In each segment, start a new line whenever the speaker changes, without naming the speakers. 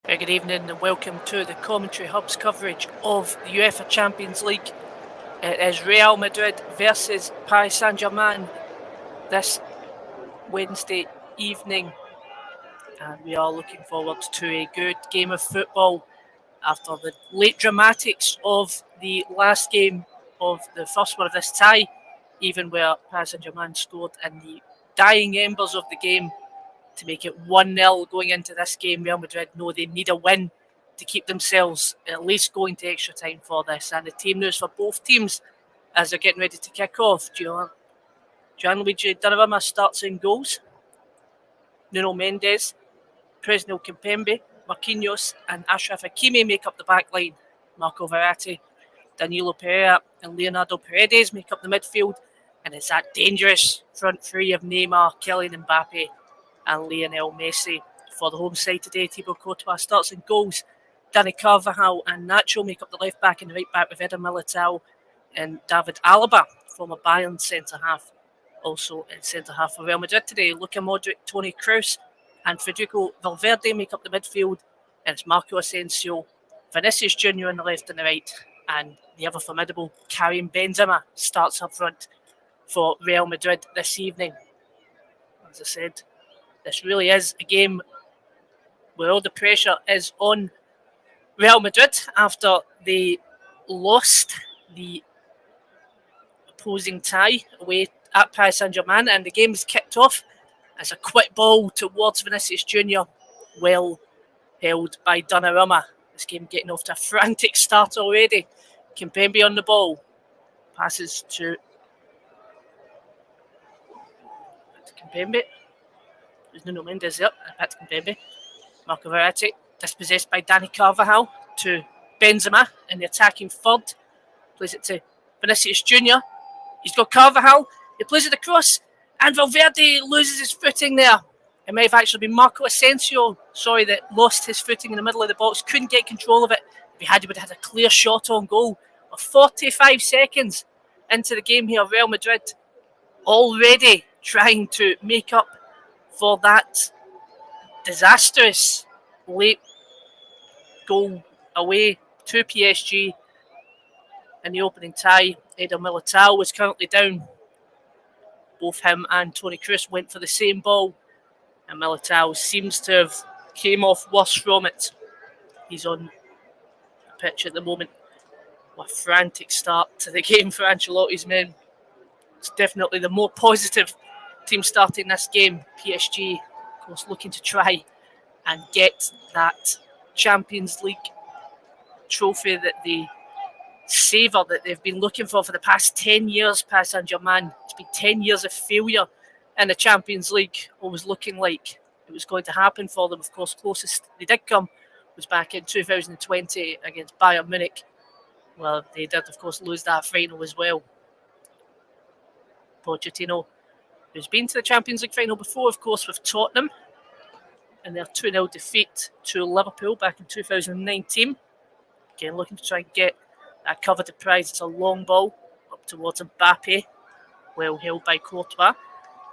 Good evening and welcome to the Commentary Hub's coverage of the UEFA Champions League. It is Real Madrid versus Paris Saint Germain this Wednesday evening, and we are looking forward to a good game of football after the late dramatics of the last game of the first one of this tie, even where Paris Saint Germain scored in the dying embers of the game to make it 1-0 going into this game. Real Madrid know they need a win to keep themselves at least going to extra time for this. And the team news for both teams as they're getting ready to kick off. Gianluigi Donnarumma starts in goals. Nuno Mendes, Presnel Kimpembe, Marquinhos and Achraf Hakimi make up the back line. Marco Verratti, Danilo Pereira and Leonardo Paredes make up the midfield. And it's that dangerous front three of Neymar, Kylian Mbappe and Lionel Messi. For the home side today, Thibaut Courtois starts in goals. Dani Carvajal and Nacho make up the left back and the right back with Eder Militao and David Alaba, former Bayern centre-half. Also in centre-half for Real Madrid today, Luka Modric, Toni Kroos and Federico Valverde make up the midfield. And it's Marco Asensio, Vinicius Junior on the left and the right. And the ever formidable Karim Benzema starts up front for Real Madrid this evening. As I said, this really is a game where all the pressure is on Real Madrid after they lost the opposing tie away at Paris Saint Germain, and the game is kicked off as a quick ball towards Vinicius Junior, well held by Donnarumma. This game getting off to a frantic start already. Kimpembe on the ball, passes to Kimpembe. There's Nuno Mendes there, back to Kimpembe. Marco Verratti, dispossessed by Dani Carvajal to Benzema in the attacking third. Plays it to Vinicius Junior. He's got Carvajal, he plays it across, and Valverde loses his footing there. It may have actually been Marco Asensio, that lost his footing in the middle of the box, couldn't get control of it. If he would have had a clear shot on goal. 45 seconds into the game here, Real Madrid already trying to make up for that disastrous late goal away to PSG in the opening tie. Eder Militao was currently down. Both him and Toni Kroos went for the same ball, and Militao seems to have came off worse from it. He's on the pitch at the moment. What a frantic start to the game for Ancelotti's men. It's definitely the more positive team starting this game. PSG, of course, looking to try and get that Champions League trophy that they savour, that they've been looking for the past 10 years. Paris Saint Germain, it's been 10 years of failure in the Champions League. Always looking like it was going to happen for them. Of course, closest they did come was back in 2020 against Bayern Munich. Well, they did, of course, lose that final as well. Pochettino, who's been to the Champions League final before, of course, with Tottenham, and their 2-0 defeat to Liverpool back in 2019. Again, looking to try and get that coveted prize. It's a long ball up towards Mbappe, well held by Courtois.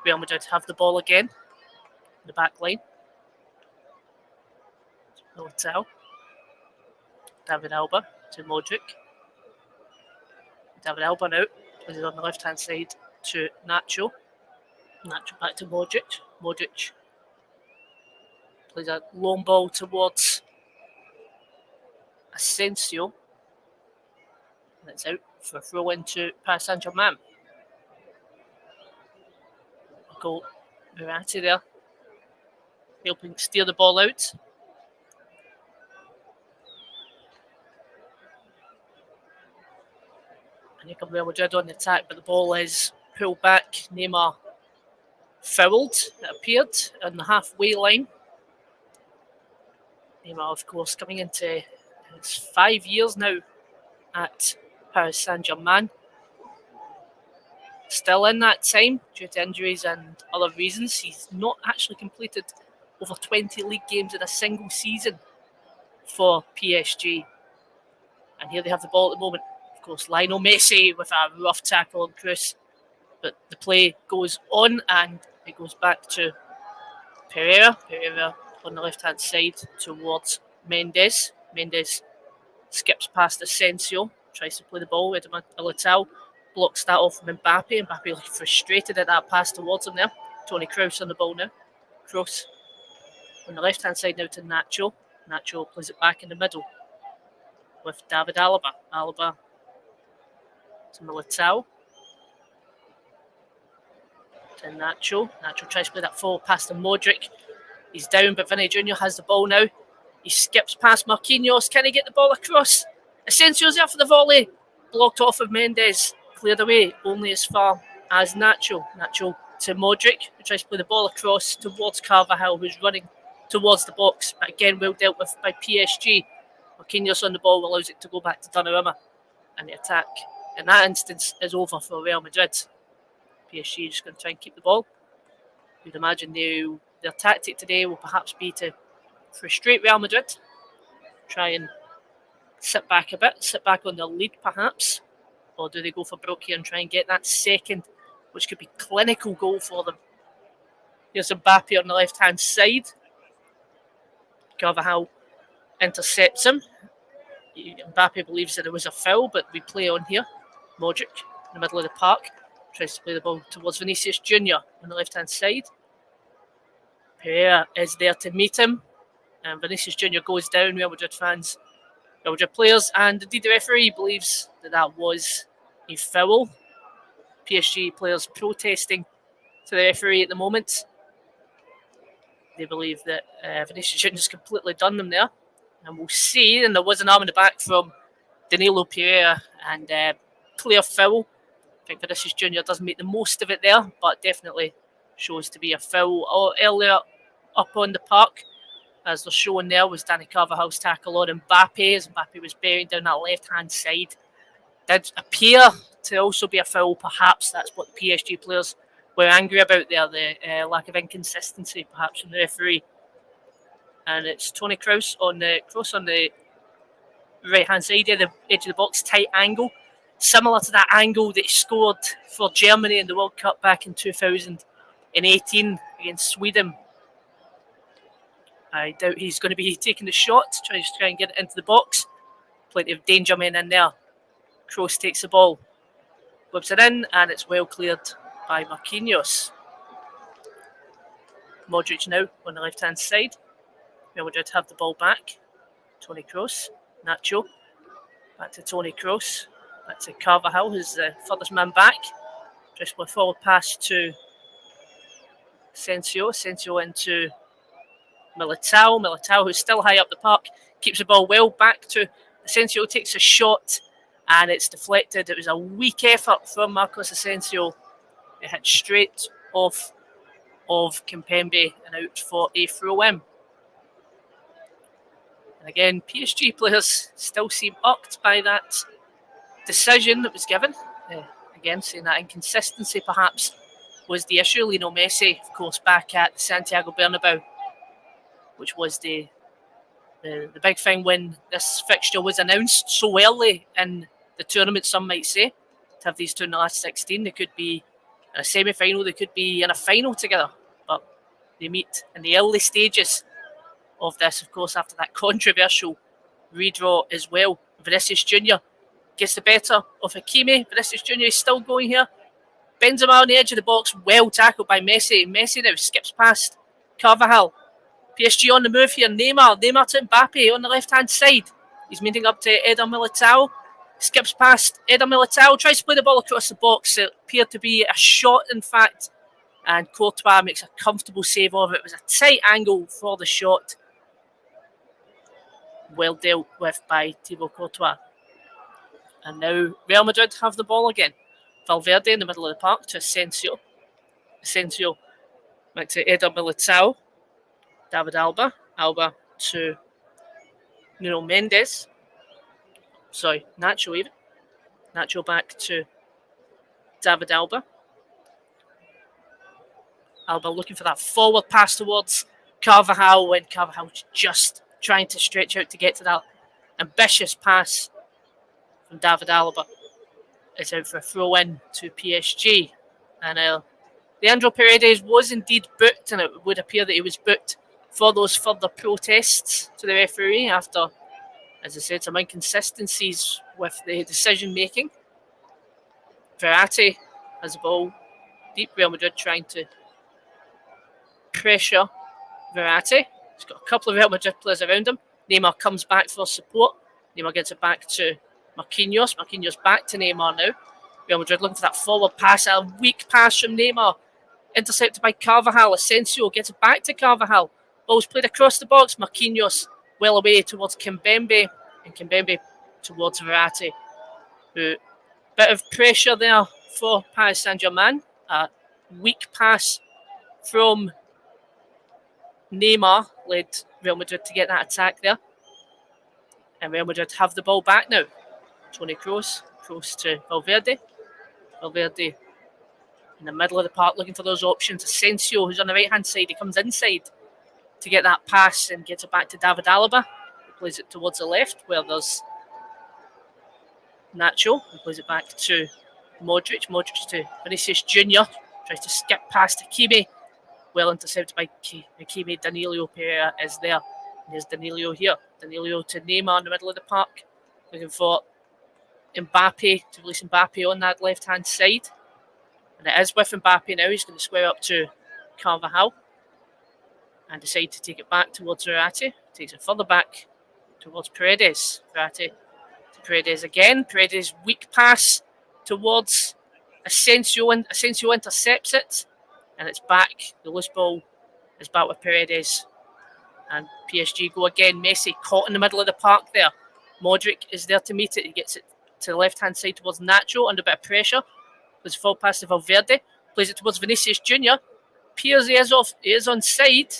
Real Madrid have the ball again in the back line. Militao, David Alba to Modric. David Alba now plays it on the left-hand side to Nacho. Nacho back to Modric. Modric plays a long ball towards Asensio. And it's out for a throw into Paris Saint Germain. Goal Verratti there, helping steer the ball out. And here comes Real Madrid on the attack, but the ball is pulled back. Neymar fouled, it appeared, on the halfway line. Neymar, of course, coming into his 5 years now at Paris Saint Germain. Still in that time, due to injuries and other reasons, he's not actually completed over 20 league games in a single season for PSG. And here they have the ball at the moment. Of course, Lionel Messi with a rough tackle on Kroos. But the play goes on and it goes back to Pereira. Pereira on the left-hand side towards Mendes. Mendes skips past Asensio, tries to play the ball with Militao, blocks that off from Mbappe. Mbappe looking frustrated at that pass towards him there. Toni Kroos on the ball now. Kroos on the left hand side now to Nacho. Nacho plays it back in the middle with David Alaba. Alaba to Militao. To Nacho. Nacho tries to play that forward pass to Modric. He's down, but Vinny Jr. has the ball now. He skips past Marquinhos. Can he get the ball across? Asensio's there for the volley. Blocked off of Mendes. Cleared away only as far as Nacho. Nacho to Modric, who tries to play the ball across towards Carvajal, who's running towards the box. But again, well dealt with by PSG. Marquinhos on the ball allows it to go back to Donnarumma. And the attack in that instance is over for Real Madrid. PSG just going to try and keep the ball. You'd imagine their tactic today will perhaps be to frustrate Real Madrid, try and sit back a bit, sit back on their lead perhaps, or do they go for broke here and try and get that second, which could be clinical goal for them. Here's Mbappe on the left hand side. Carvajal intercepts him. Mbappe believes that there was a foul, but we play on here. Modric in the middle of the park tries to play the ball towards Vinicius Jr. on the left hand side. Pereira is there to meet him, and Vinicius Jr. goes down. Real Madrid fans, Real Madrid players, and indeed the referee believes that was a foul. PSG players protesting to the referee at the moment. They believe that Vinicius Jr. has completely done them there, and we'll see. And there was an arm in the back from Danilo Pereira, and clear foul. I think Vinicius Jr. doesn't make the most of it there, but definitely shows to be a foul. Earlier up on the park, as they're showing there, was Dani Carvajal's tackle on Mbappe, as Mbappe was buried down that left-hand side. Did appear to also be a foul, perhaps. That's what the PSG players were angry about there, the lack of inconsistency, perhaps, from the referee. And it's Toni Kroos on the right-hand side of the edge of the box, tight angle. Similar to that angle that he scored for Germany in the World Cup back in 2018 against Sweden. I doubt he's going to be taking the shot, trying to try and get it into the box. Plenty of danger men in there. Kroos takes the ball, whips it in, and it's well cleared by Marquinhos. Modric now on the left-hand side. Real Madrid have the ball back. Toni Kroos, Nacho, back to Toni Kroos. Back to Carvajal, who's the furthest man back. Just a forward pass to Asensio. Asensio into Militao. Militao, who's still high up the park, keeps the ball well back to Asensio, takes a shot, and it's deflected. It was a weak effort from Marcos Asensio. It hit straight off of Kimpembe and out for a throw-in. And again, PSG players still seem irked by that decision that was given. Again, saying that inconsistency perhaps was the issue. Lionel Messi, of course, back at Santiago Bernabeu, which was the big thing when this fixture was announced so early in the tournament, some might say. To have these two in the last 16, they could be in a semi-final, they could be in a final together, but they meet in the early stages of this, of course, after that controversial redraw as well. Vinicius Jr. gets the better of Hakimi. Vinicius Jr. is still going here. Benzema on the edge of the box. Well tackled by Messi. Messi now skips past Carvajal. PSG on the move here. Neymar to Mbappe on the left-hand side. He's meeting up to Eder Militao. Skips past Eder Militao. Tries to play the ball across the box. It appeared to be a shot, in fact. And Courtois makes a comfortable save of it. It was a tight angle for the shot. Well dealt with by Thibaut Courtois. And now Real Madrid have the ball again. Valverde in the middle of the park to Asensio. Asensio back to Eder Militao. David Alba. Alba to Nuno Mendes. Sorry, Nacho even. Nacho back to David Alba. Alba looking for that forward pass towards Carvajal when Carvajal's just trying to stretch out to get to that ambitious pass from David Alaba. It's out for a throw-in to PSG. And Leandro Paredes was indeed booked, and it would appear that he was booked for those further protests to the referee after, as I said, some inconsistencies with the decision making. Verratti has the ball deep. Real Madrid trying to pressure Verratti. He's got a couple of Real Madrid players around him. Neymar comes back for support. Neymar gets it back to Marquinhos. Marquinhos back to Neymar now. Real Madrid looking for that forward pass. A weak pass from Neymar. Intercepted by Carvajal. Asensio gets it back to Carvajal. Ball's played across the box. Marquinhos well away towards Kimpembe. And Kimpembe towards Verratti. Who, bit of pressure there for Paris Saint Germain. A weak pass from Neymar led Real Madrid to get that attack there. And Real Madrid have the ball back now. Toni Kroos. Kroos to Valverde. Valverde in the middle of the park looking for those options. Asensio, who's on the right-hand side, he comes inside to get that pass and gets it back to David Alaba. He plays it towards the left where there's Nacho. He plays it back to Modric. Modric to Vinicius Jr. Tries to skip past Hakimi. Well intercepted by Hakimi. Danilo Pereira is there. And there's Danilo here. Danilo to Neymar in the middle of the park. Looking for Mbappe, to release Mbappe on that left-hand side. And it is with Mbappe now. He's going to square up to Carvajal. And decide to take it back towards Verratti. Takes it further back towards Paredes. Verratti to Paredes again. Paredes weak pass towards Asensio. And Asensio intercepts it. And it's back. The loose ball is back with Paredes. And PSG go again. Messi caught in the middle of the park there. Modric is there to meet it. He gets it to the left-hand side towards Nacho under a bit of pressure. Plays a full pass to Valverde. Plays it towards Vinicius Jr. Piers he is on side.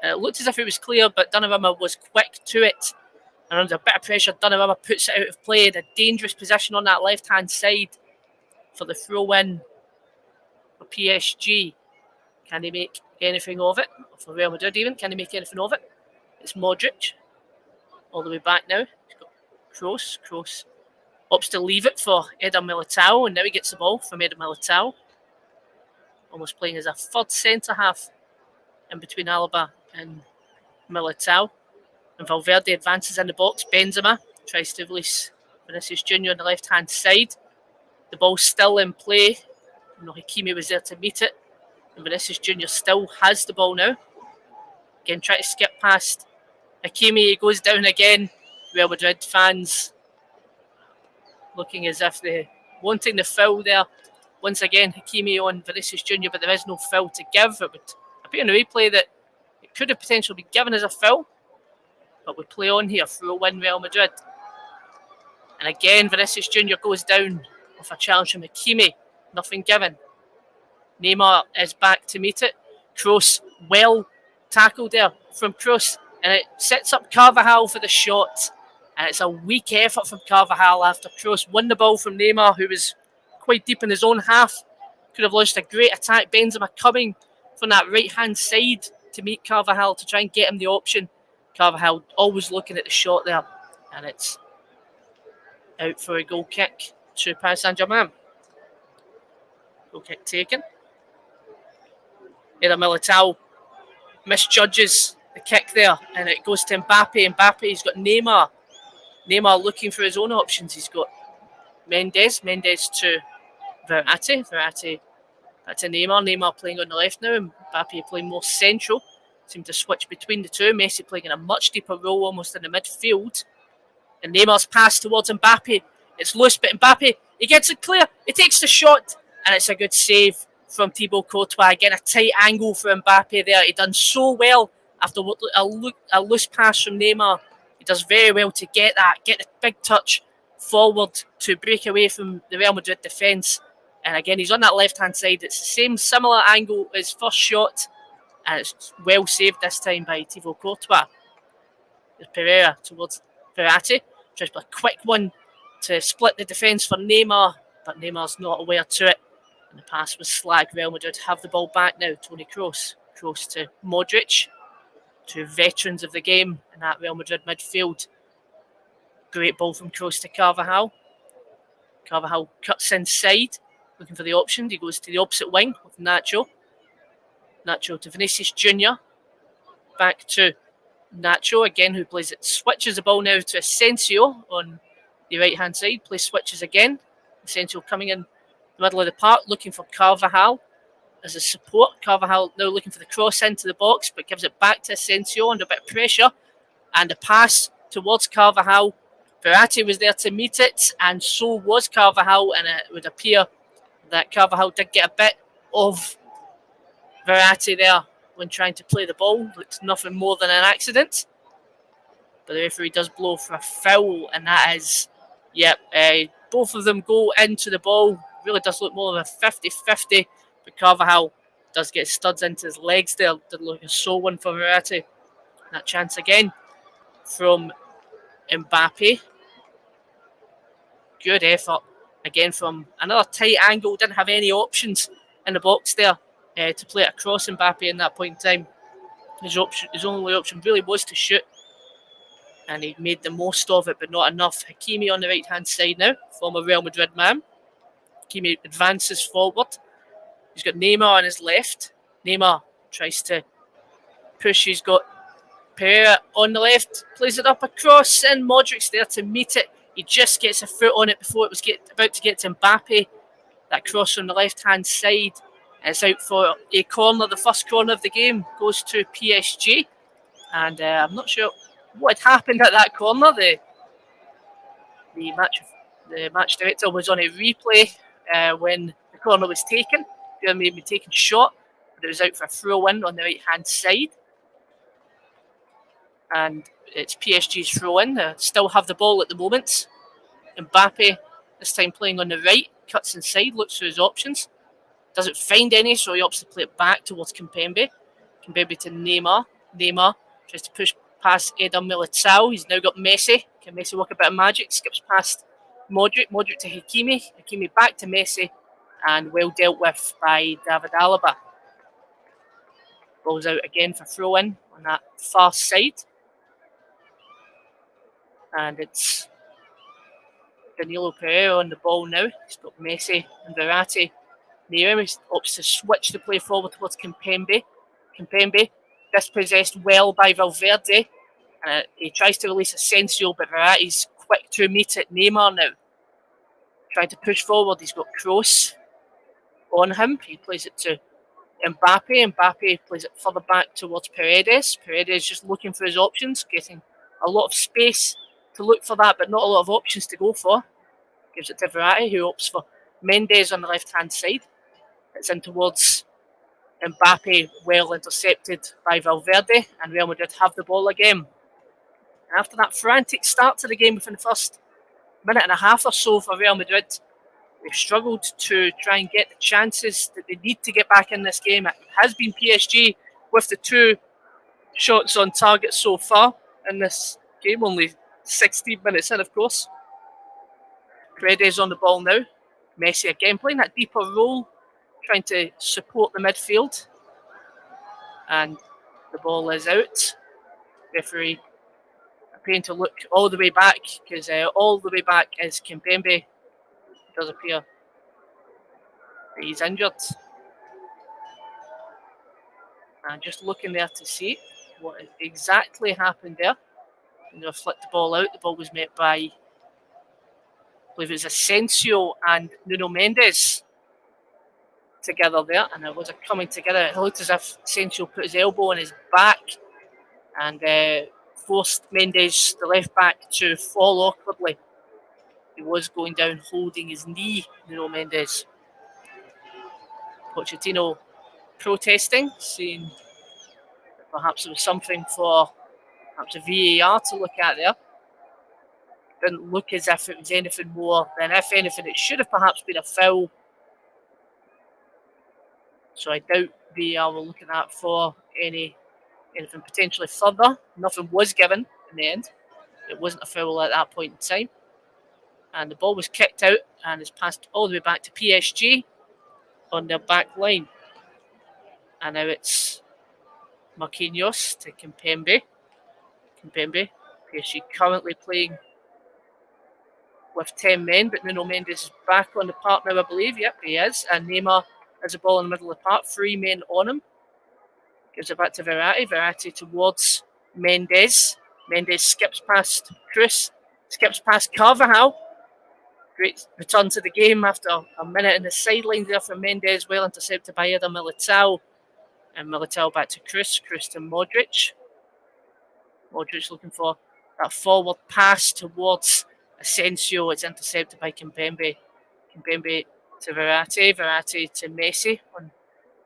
It looked as if it was clear, but Donnarumma was quick to it. And under a bit of pressure, Donnarumma puts it out of play in a dangerous position on that left-hand side for the throw-in for PSG. Can he make anything of it? For Real Madrid even, can he make anything of it? It's Modric. All the way back now. He's got Kroos. Kroos opts to leave it for Eder Militao, and now he gets the ball from Eder Militao. Almost playing as a third centre-half in between Alaba and Militao. And Valverde advances in the box. Benzema tries to release Vinicius Jr. on the left-hand side. The ball's still in play. Hakimi was there to meet it. And Vinicius Jr. still has the ball now. Again, trying to skip past Hakimi. He goes down again. Real Madrid fans looking as if they're wanting the foul there. Once again, Hakimi on Vinicius Jr., but there is no foul to give. It would appear in the replay that it could have potentially been given as a foul. But we play on here, throw-in Real Madrid. And again, Vinicius Jr. goes down with a challenge from Hakimi. Nothing given. Neymar is back to meet it. Kroos, well tackled there from Kroos. And it sets up Carvajal for the shot. And it's a weak effort from Carvajal after Kroos won the ball from Neymar, who was quite deep in his own half. Could have launched a great attack. Benzema coming from that right-hand side to meet Carvajal to try and get him the option. Carvajal always looking at the shot there. And it's out for a goal kick to Paris Saint Germain. Goal kick taken. Eder Militao misjudges the kick there, and it goes to Mbappe. Mbappe's got Neymar. Neymar looking for his own options. He's got Mendes. Mendes to Verratti. Verratti back to Neymar. Neymar playing on the left now. Mbappe playing more central. Seem to switch between the two. Messi playing in a much deeper role, almost in the midfield. And Neymar's pass towards Mbappe. It's loose, but Mbappe, he gets it clear. He takes the shot, and it's a good save from Thibaut Courtois. Again, a tight angle for Mbappe there. He done so well after a loose pass from Neymar. He does very well to get the big touch forward to break away from the Real Madrid defence. And again, he's on that left-hand side. It's the same similar angle as first shot, and it's well saved this time by Thibaut Courtois. There's Pereira towards Verratti. Tries to play a quick one to split the defence for Neymar, but Neymar's not aware to it. And the pass was slagged. Real Madrid have the ball back now. Toni Kroos. Kroos to Modric. Two veterans of the game in that Real Madrid midfield. Great ball from Kroos to Carvajal. Carvajal cuts inside, looking for the option. He goes to the opposite wing with Nacho. Nacho to Vinicius Jr. back to Nacho again, who plays it. Switches the ball now to Asensio on the right-hand side. Play switches again. Asensio coming in the middle of the park, looking for Carvajal as a support. Carvajal now looking for the cross into the box, but gives it back to Asensio under a bit of pressure. And a pass towards Carvajal. Verratti was there to meet it, and so was Carvajal, and it would appear that Carvajal did get a bit of Verratti there when trying to play the ball. Looked nothing more than an accident. But the referee does blow for a foul, and that is, both of them go into the ball. Really does look more of a 50-50, but Carvajal does get studs into his legs there. Did look a sole one for Verratti. That chance again from Mbappe. Good effort again from another tight angle. Didn't have any options in the box there to play it across Mbappe in that point in time. His only option really was to shoot, and he made the most of it, but not enough. Hakimi on the right hand side now, former Real Madrid man. Hakimi advances forward. He's got Neymar on his left. Neymar tries to push. He's got Pereira on the left, plays it up across, and Modric's there to meet it. He just gets a foot on it before it was about to get to Mbappe. That cross on the left-hand side. It's out for a corner. The first corner of the game goes to PSG. And I'm not sure what had happened at that corner. The match director was on a replay when the corner was taken. It may have been taken short, but it was out for a throw-in on the right-hand side. And it's PSG's throw-in. They still have the ball at the moment. Mbappe, this time playing on the right, cuts inside, looks for his options. Doesn't find any, so he opts to play it back towards Kimpembe. Kimpembe to Neymar. Neymar tries to push past Eder Militao. He's now got Messi. Can Messi work a bit of magic? Skips past Modric. Modric to Hakimi. Hakimi back to Messi. And well dealt with by David Alaba. Ball's out again for throw-in on that far side. And it's Danilo Pereira on the ball now. He's got Messi and Verratti near him. He opts to switch the play forward towards Kimpembe. Kimpembe dispossessed well by Valverde. He tries to release Asensio, but Verratti's quick to meet it. Neymar now trying to push forward. He's got Kroos on him. He plays it to Mbappe. Mbappe plays it further back towards Paredes. Paredes just looking for his options, getting a lot of space to look for that, but not a lot of options to go for. Gives it to Verratti, who opts for Mendes on the left-hand side. It's in towards Mbappe, well intercepted by Valverde, and Real Madrid have the ball again. And after that frantic start to the game within the first minute and a half or so for Real Madrid, they've struggled to try and get the chances that they need to get back in this game. It has been PSG with the 2 shots on target so far in this game, only 16 minutes in, of course. Paredes on the ball now. Messi again playing that deeper role, trying to support the midfield. And the ball is out. Referee appearing to look all the way back, because all the way back is Kimpembe. It does appear that he's injured. And just looking there to see what exactly happened there. And they'll flick the ball out. The ball was met by, I believe it was Asensio and Nuno Mendes together there. And it was a coming together. It looked as if Asensio put his elbow on his back and forced Mendes, the left back, to fall awkwardly. He was going down holding his knee, Nuno Mendes. Pochettino protesting, saying that perhaps there was something for perhaps a VAR to look at there. Didn't look as if it was anything more than, if anything, it should have perhaps been a foul. So I doubt VAR were looking at for anything potentially further. Nothing was given in the end. It wasn't a foul at that point in time. And the ball was kicked out and is passed all the way back to PSG on their back line. And now it's Marquinhos to Kimpembe. Kimpembe, PSG currently playing with 10 men, but Nuno Mendes is back on the park now, I believe. Yep, he is. And Neymar has the ball in the middle of the park, 3 men on him. Gives it back to Verratti. Verratti towards Mendes. Mendes skips past Cruz. Skips past Carvajal. Great return to the game after a minute in the sidelines there from Mendes. Well intercepted by Eder Militao. And Militao back to Cruz. Cruz to Modric. Modric looking for that forward pass towards Asensio. It's intercepted by Kimpembe. Kimpembe to Verratti. Verratti to Messi on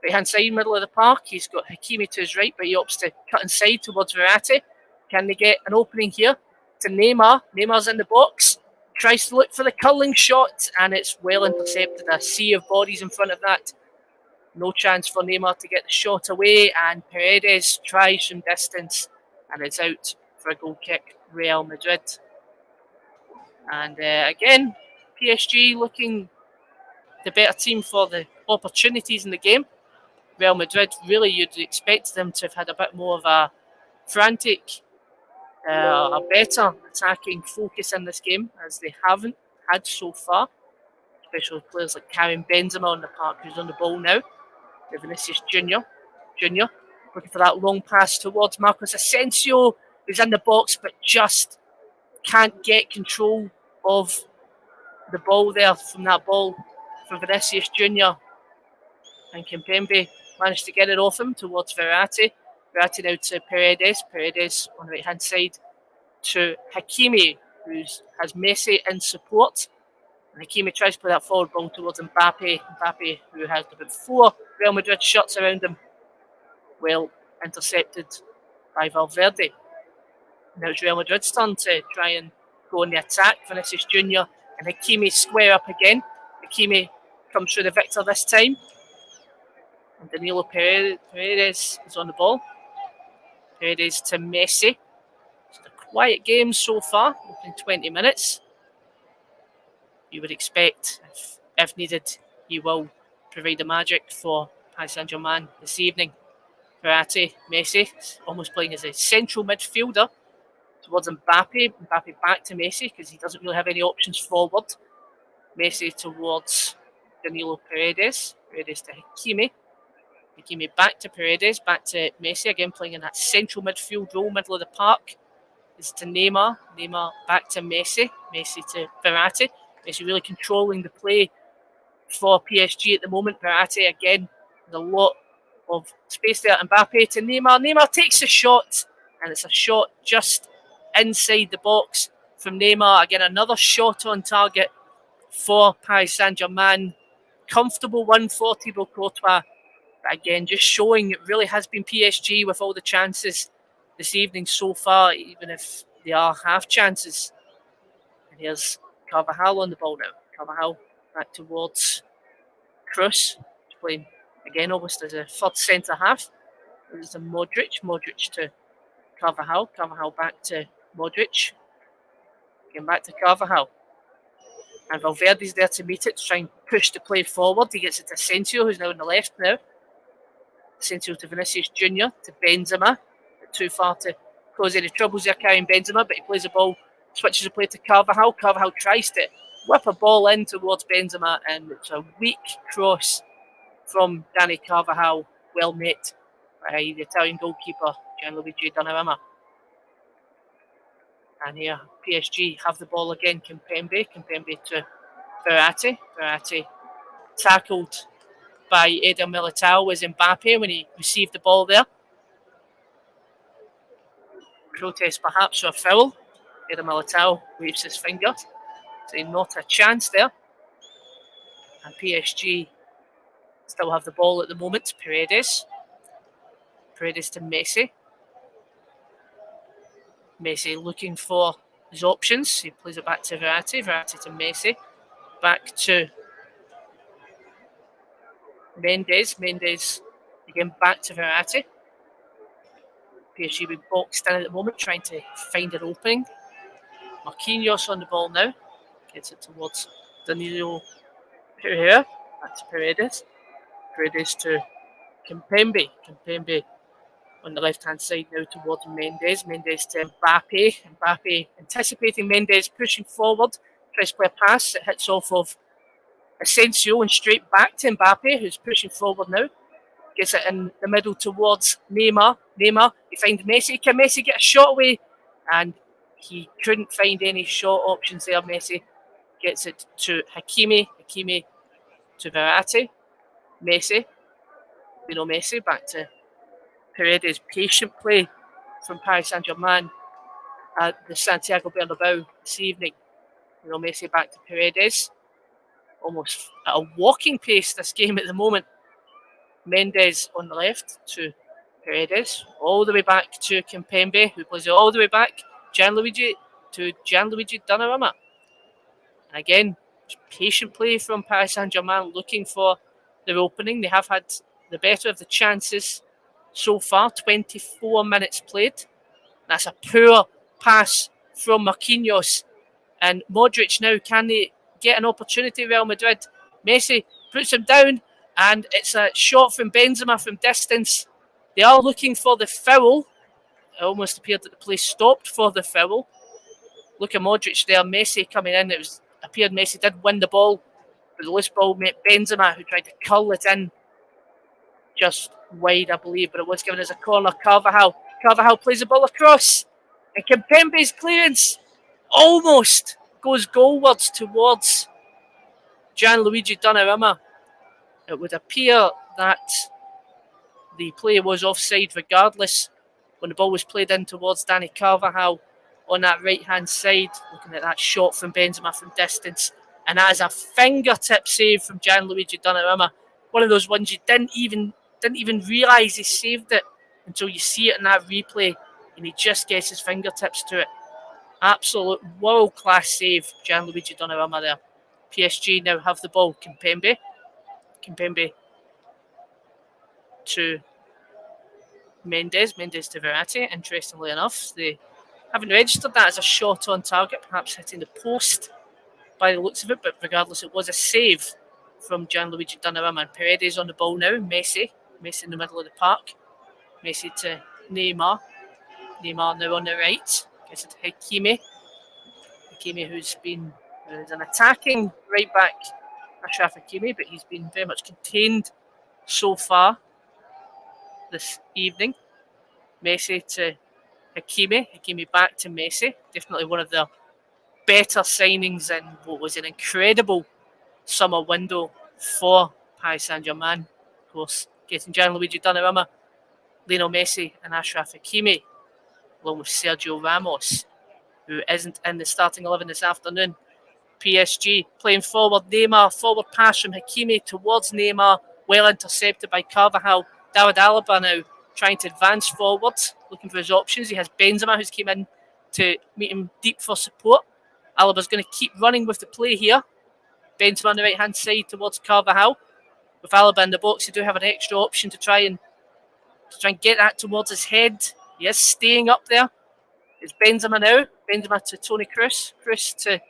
right hand side, middle of the park. He's got Hakimi to his right, but he opts to cut inside towards Verratti. Can they get an opening here? To Neymar. Neymar's in the box. Tries to look for the curling shot, and it's well intercepted. A sea of bodies in front of that. No chance for Neymar to get the shot away, and Paredes tries from distance, and it's out for a goal kick. Real Madrid. And again, PSG looking the better team for the opportunities in the game. Real Madrid, really you'd expect them to have had a bit more of a frantic, a better attacking focus in this game, as they haven't had so far. Especially players like Karim Benzema on the park, who's on the ball now. Vinicius Junior looking for that long pass towards Marcos Asensio, who's in the box but just can't get control of the ball there from that ball from Vinicius Junior. And Kimpembe managed to get it off him towards Verratti. Verratti now to Paredes. Paredes on the right hand side to Hakimi, who has Messi in support. And Hakimi tries to play that forward ball towards Mbappe. Mbappe, who has about 4 Real Madrid shots around him. Well intercepted by Valverde. Now it's Real Madrid's turn to try and go on the attack. Vinicius Junior and Hakimi square up again. Hakimi comes through the victor this time. And Danilo Paredes is on the ball. Paredes to Messi. It's a quiet game so far, in 20 minutes. You would expect, if needed, he will provide the magic for Paris Saint Germain this evening. Verratti, Messi, almost playing as a central midfielder towards Mbappe. Mbappe back to Messi because he doesn't really have any options forward. Messi towards Danilo Paredes. Paredes to Hakimi. Hakimi back to Paredes, back to Messi, again playing in that central midfield role, middle of the park. It's to Neymar. Neymar back to Messi. Messi to Verratti. Messi really controlling the play for PSG at the moment. Verratti again with a lot of space there. Mbappe to Neymar. Neymar takes a shot, and it's a shot just inside the box from Neymar. Again, another shot on target for Paris Saint Germain. Comfortable 1 Thibaut Courtois. But again, just showing it really has been PSG with all the chances this evening so far, even if they are half chances. And here's Carvajal on the ball now. Carvajal back towards Cruz, playing again almost as a third centre half. There's a Modric. Modric to Carvajal. Carvajal back to Modric. Again back to Carvajal. And Valverde's there to meet it, to try and push the play forward. He gets it to Asensio, who's now on the left now. Asensio to Vinicius Junior, to Benzema. Too far to cause any troubles there carrying Benzema, but he plays the ball, switches the play to Carvajal. Carvajal tries to whip a ball in towards Benzema, and it's a weak cross from Dani Carvajal, well met by the Italian goalkeeper Gianluigi Donnarumma. And here PSG have the ball again. Kimpembe to Verratti. Verratti tackled by Eder Militao was Mbappe when he received the ball there. Protest perhaps for a foul. Eder Militao waves his finger, saying not a chance there. And PSG still have the ball at the moment. Paredes to Messi. Messi looking for his options. He plays it back to Verratti. Verratti to Messi. Back to Mendes. Mendes again back to Verratti. PSG being boxed in at the moment, trying to find an opening. Marquinhos on the ball now. Gets it towards Danilo Pereira. Back to Paredes. Paredes to Kimpembe. Kimpembe on the left-hand side now towards Mendes. Mendes to Mbappe. Mbappe anticipating Mendes, pushing forward. Tries to play a pass. It hits off of Asensio and straight back to Mbappe, who's pushing forward now. Gets it in the middle towards Neymar. Neymar, he finds Messi. Can Messi get a shot away? And he couldn't find any shot options there. Messi gets it to Hakimi. Hakimi to Verratti. Messi. Messi back to Paredes. Patient play from Paris Saint Germain at the Santiago Bernabeu this evening. Messi back to Paredes. Almost at a walking pace this game at the moment. Mendes on the left to Paredes, all the way back to Kimpembe, who plays it all the way back. Gianluigi Donnarumma. And again, patient play from Paris Saint-Germain, looking for their opening. They have had the better of the chances so far. 24 minutes played. That's a poor pass from Marquinhos. And Modric now, can they get an opportunity? Real Madrid. Messi puts him down, and it's a shot from Benzema from distance. They are looking for the foul. It almost appeared that the play stopped for the foul. Look at Modric there. Messi coming in. It appeared Messi did win the ball, but the loose ball met Benzema, who tried to curl it in just wide, I believe, but it was given as a corner. Carvajal plays the ball across, and Kimpembe's clearance almost goes goalwards towards Gianluigi Donnarumma. It would appear that the play was offside regardless when the ball was played in towards Dani Carvajal on that right-hand side. Looking at that shot from Benzema from distance, and that is a fingertip save from Gianluigi Donnarumma. One of those ones you didn't even realise he saved it until you see it in that replay, and he just gets his fingertips to it. Absolute world-class save, Gianluigi Donnarumma there. PSG now have the ball. Kimpembe to Mendes to Verratti. Interestingly enough, they haven't registered that as a shot on target, perhaps hitting the post by the looks of it, but regardless, it was a save from Gianluigi Donnarumma. And Paredes on the ball now. Messi in the middle of the park. Messi to Neymar now on the right. Gets it to Hakimi, who's been an attacking right back, Achraf Hakimi, but he's been very much contained so far this evening. Messi to Hakimi back to Messi. Definitely one of the better signings in what was an incredible summer window for Paris Saint-Germain. Of course, getting Gianluigi Donnarumma, Lionel Messi and Achraf Hakimi, along with Sergio Ramos, who isn't in the starting 11 this afternoon. PSG playing forward. Neymar, forward pass from Hakimi towards Neymar, well intercepted by Carvajal. David Alaba now trying to advance forward, looking for his options. He has Benzema, who's came in to meet him deep for support. Alaba's going to keep running with the play here. Benzema on the right hand side towards Carvajal. With Alaba in the box, they do have an extra option to try and get that towards his head. He is staying up there. It's Benzema now. Benzema to Toni Kroos. Kroos to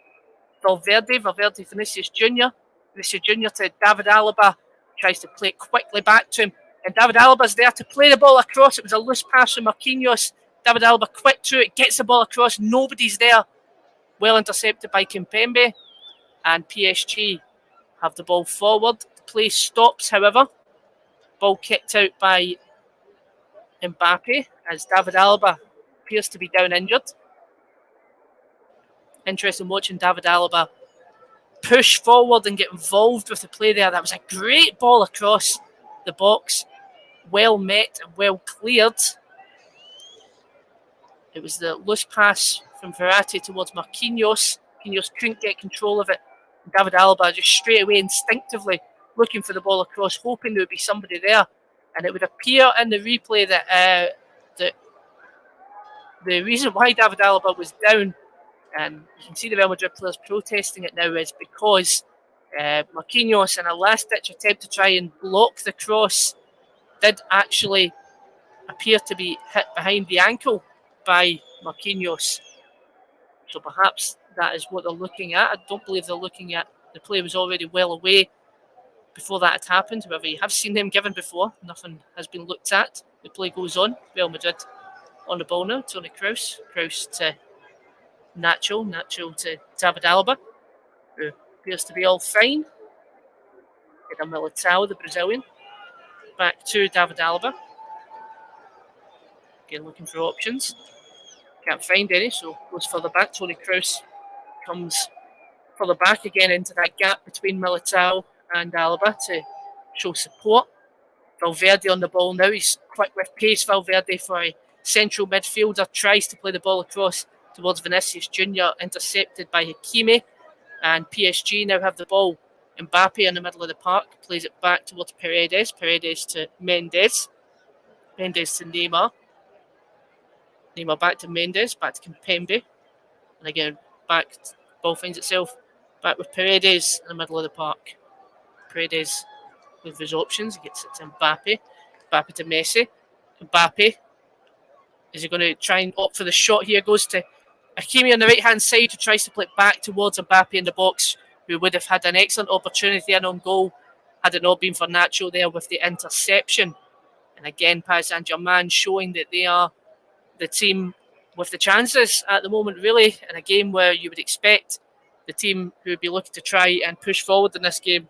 Valverde. Valverde to Vinicius Junior. Vinicius Junior to David Alaba. Tries to play it quickly back to him. And David Alaba's there to play the ball across. It was a loose pass from Marquinhos. David Alaba quick through it. Gets the ball across. Nobody's there. Well intercepted by Kimpembe. And PSG have the ball forward. The play stops, however. Ball kicked out by Mbappe as David Alaba appears to be down injured. Interesting watching David Alaba push forward and get involved with the play there. That was a great ball across the box. Well met and well cleared. It was the loose pass from Verratti towards Marquinhos. Marquinhos couldn't get control of it. And David Alaba just straight away instinctively looking for the ball across, hoping there would be somebody there. And it would appear in the replay that the reason why David Alaba was down, and you can see the Real Madrid players protesting it now, is because Marquinhos, in a last-ditch attempt to try and block the cross, did actually appear to be hit behind the ankle by Marquinhos. So perhaps that is what they're looking at. I don't believe they're looking at the play was already well away before that had happened. However, you have seen him given before. Nothing has been looked at. The play goes on. Real Madrid on the ball now. Toni Kroos. Kroos to Nacho. Nacho to David Alaba, who appears to be all fine. Eder Militao, the Brazilian. back to David Alaba. Again, looking for options. Can't find any, so goes further back. Toni Kroos comes further back again into that gap between Militao and Alaba to show support. Valverde on the ball now. He's quick with pace. Valverde for a central midfielder tries to play the ball across towards Vinicius Junior, intercepted by Hakimi, and PSG now have the ball. Mbappe in the middle of the park plays it back towards Paredes. Paredes to Mendes. Mendes to Neymar. Neymar back to Mendes. Back to Kimpembe. And again, back. Ball finds itself back with Paredes in the middle of the park. Paredes with his options. He gets it to Mbappe. Mbappe to Messi. Mbappe. Is he going to try and opt for the shot here? Goes to Hakimi on the right-hand side, who tries to play it back towards Mbappe in the box, who would have had an excellent opportunity and on goal had it not been for Nacho there with the interception. And again, Paris Saint Germain showing that they are the team with the chances at the moment, really, in a game where you would expect the team who would be looking to try and push forward in this game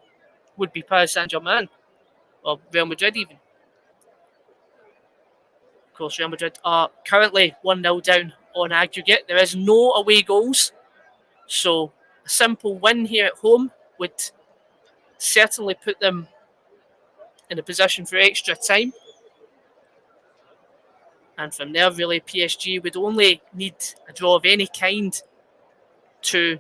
would be Paris Saint Germain, or Real Madrid even. Of course, Real Madrid are currently 1-0 down on aggregate. There is no away goals, so a simple win here at home would certainly put them in a position for extra time. And from there, really, PSG would only need a draw of any kind to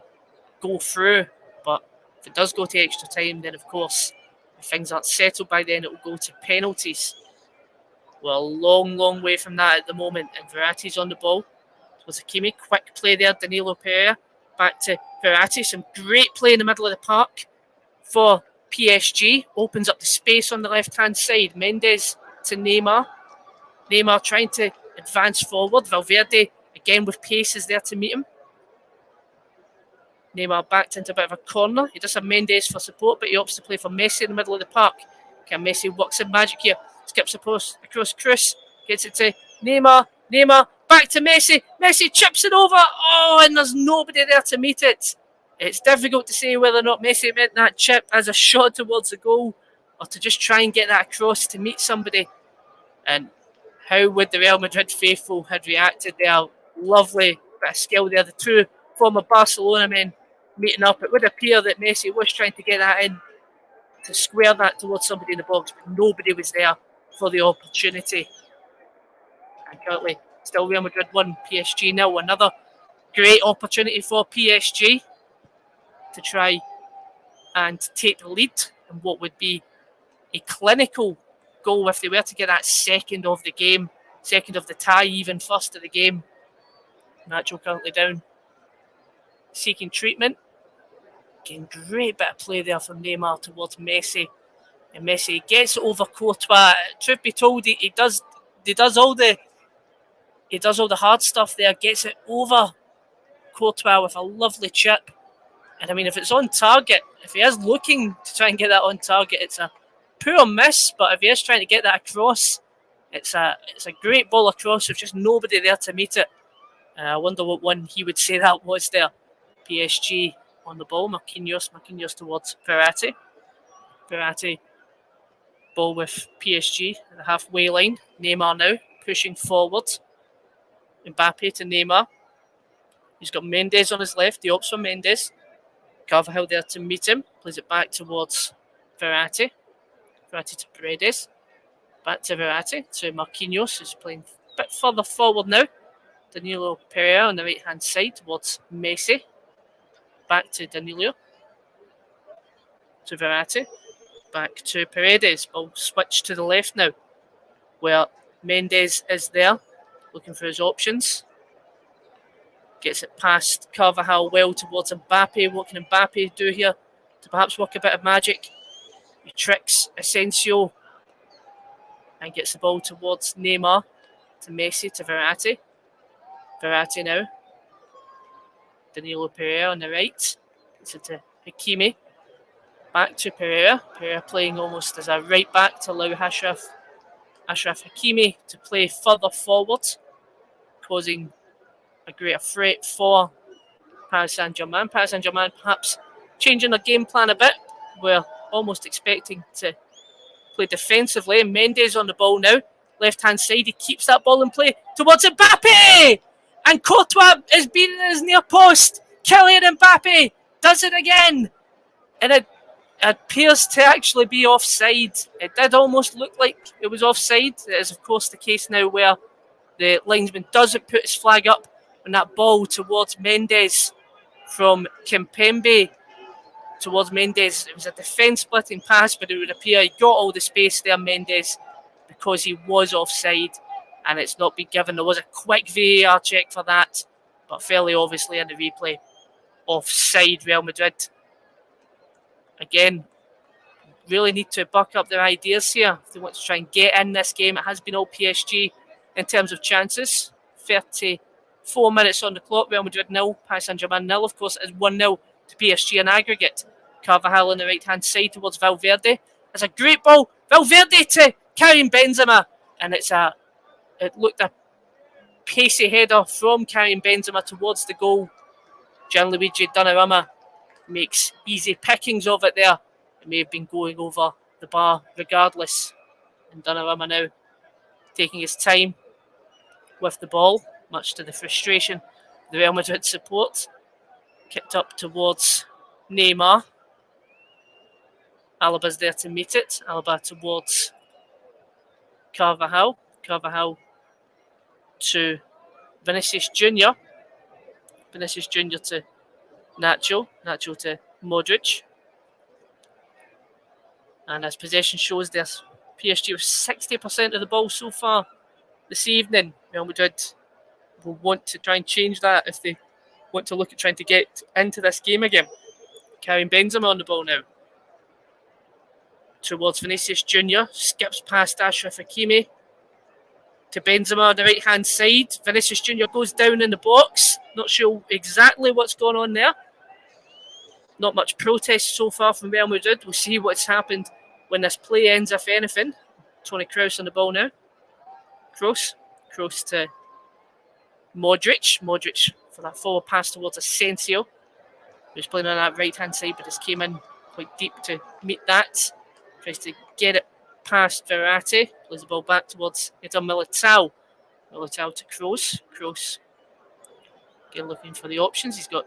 go through. But if it does go to extra time, then of course, if things aren't settled by then, it will go to penalties. We're a long, long way from that at the moment. And Verratti's on the ball. It was Hakimi. Quick play there. Danilo Pereira. Back to Verratti. Some great play in the middle of the park for PSG. Opens up the space on the left-hand side. Mendes to Neymar. Neymar trying to advance forward. Valverde, again with pace, is there to meet him. Neymar backed into a bit of a corner. He does have Mendes for support, but he opts to play for Messi in the middle of the park. Can Messi work some magic here? Skips across Kroos. Gets it to Neymar. Neymar back to Messi. Messi chips it over. Oh, and there's nobody there to meet it. It's difficult to say whether or not Messi meant that chip as a shot towards the goal or to just try and get that across to meet somebody. And how would the Real Madrid faithful had reacted there? Lovely bit of skill there. The two former Barcelona men meeting up. It would appear that Messi was trying to get that in to square that towards somebody in the box, but nobody was there for the opportunity. And currently, still Real Madrid 1, PSG 0. Another great opportunity for PSG to try and take the lead in what would be a clinical goal if they were to get that second of the game, second of the tie, even first of the game. Nacho currently down, seeking treatment. Again, great bit of play there from Neymar towards Messi. And Messi gets it over Courtois. Truth be told, he does all the hard stuff there. Gets it over Courtois with a lovely chip. And I mean, if it's on target, if he is looking to try and get that on target, it's a poor miss. But if he is trying to get that across, it's a great ball across with just nobody there to meet it. I wonder what one he would say that was there. PSG on the ball. Marquinhos towards Verratti. Verratti ball with PSG at the halfway line. Neymar now pushing forward. Mbappe to Neymar. He's got Mendes on his left. He opts for Mendes. Carvajal there to meet him. Plays it back towards Verratti. Verratti to Paredes. Back to Verratti to Marquinhos, who's playing a bit further forward now. Danilo Pereira on the right-hand side towards Messi. Back to Danilo. To Verratti. Back to Paredes. Ball switched to the left now, where Mendes is there, looking for his options. Gets it past Carvajal well towards Mbappe. What can Mbappe do here to perhaps work a bit of magic? He tricks Asensio and gets the ball towards Neymar, to Messi, to Verratti. Verratti now. Danilo Pereira on the right. Gets it to Hakimi. Back to Pereira. Pereira playing almost as a right back to allow Achraf Hakimi to play further forward, causing a greater threat for Paris Saint Germain. Paris Saint Germain perhaps changing their game plan a bit. We're almost expecting to play defensively. Mendes on the ball now. Left-hand side, he keeps that ball in play towards Mbappe! And Courtois is beating his near post. Kylian Mbappe does it again. And it appears to actually be offside. It did almost look like it was offside. It is, of course, the case now where the linesman doesn't put his flag up on that ball towards Mendes from Kimpembe. Towards Mendes, it was a defence-splitting pass, but it would appear he got all the space there, Mendes, because he was offside, and it's not been given. There was a quick VAR check for that, but fairly obviously in the replay, offside Real Madrid. Again, really need to buck up their ideas here if they want to try and get in this game. It has been all PSG in terms of chances. 34 minutes on the clock. Real Madrid 0, Paris Saint Germain 0. Of course, it is 1-0 to PSG in aggregate. Carvajal on the right hand side towards Valverde. It's a great ball. Valverde to Karim Benzema, and it looked a pacey header from Karim Benzema towards the goal. Gianluigi Donnarumma makes easy pickings of it there. It may have been going over the bar regardless. And Donnarumma now taking his time with the ball, much to the frustration of the Real Madrid support. Kicked up towards Neymar. Alaba's there to meet it. Alaba towards Carvajal. Carvajal to Vinicius Junior. Vinicius Junior to Nacho. Nacho to Modric. And as possession shows, there's PSG with 60% of the ball so far this evening. Real Madrid will want to try and change that if they want to look at trying to get into this game again. Karim Benzema on the ball now. Towards Vinicius Junior. Skips past Achraf Hakimi. To Benzema on the right hand side. Vinicius Junior goes down in the box. Not sure exactly what's going on there. Not much protest so far from Real Madrid. We'll see what's happened when this play ends, if anything. Toni Kroos on the ball now. Kroos to Modric. Modric for that forward pass towards Asensio, who's playing on that right hand side, but just came in quite deep to meet that. Tries to get it past Verratti. Plays the ball back towards Eder Militao. Militao to Kroos. Kroos again looking for the options. He's got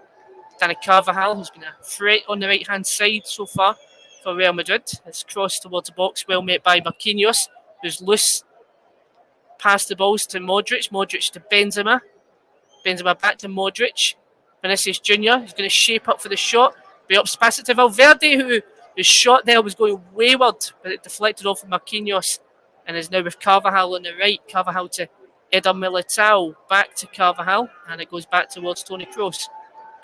Dani Carvajal, who's been a threat on the right hand side so far for Real Madrid. It's crossed towards the box, well met by Marquinhos, who's loose. Past the balls to Modric. Modric to Benzema. Benzema back to Modric. Vinicius Junior is going to shape up for the shot. Be up, pass it to Valverde, whose shot there was going wayward, but it deflected off of Marquinhos and is now with Carvajal on the right. Carvajal to Eder Militao. Back to Carvajal, and it goes back towards Toni Kroos.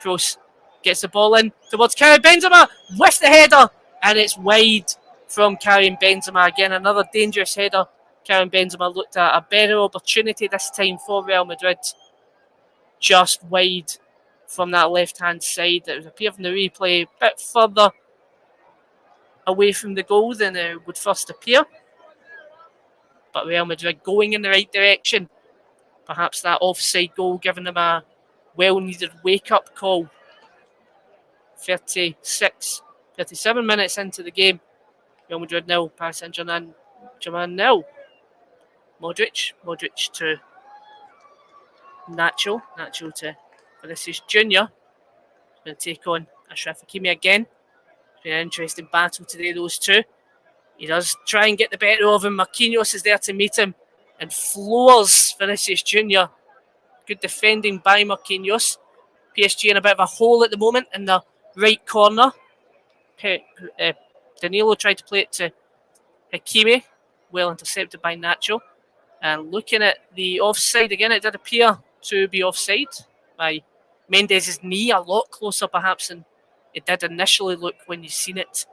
Kroos gets the ball in towards Karim Benzema with the header, and it's wide from Karim Benzema. Again, another dangerous header. Karim Benzema looked at a better opportunity this time for Real Madrid. Just wide from that left-hand side. It would appear from the replay a bit further away from the goal than it would first appear. But Real Madrid going in the right direction. Perhaps that offside goal giving them a well-needed wake-up call. 37 minutes into the game. Real Madrid 0, Paris Saint Germain 0. Modric to Nacho to Vinicius Junior. Going to take on Achraf Hakimi again. It's been an interesting battle today, those two. He does try and get the better of him. Marquinhos is there to meet him and floors Vinicius Junior. Good defending by Marquinhos. PSG in a bit of a hole at the moment in the right corner. Danilo tried to play it to Hakimi. Well intercepted by Nacho. And looking at the offside again, it did appear to be offside by Mendes' knee, a lot closer perhaps than it did initially look when you seen it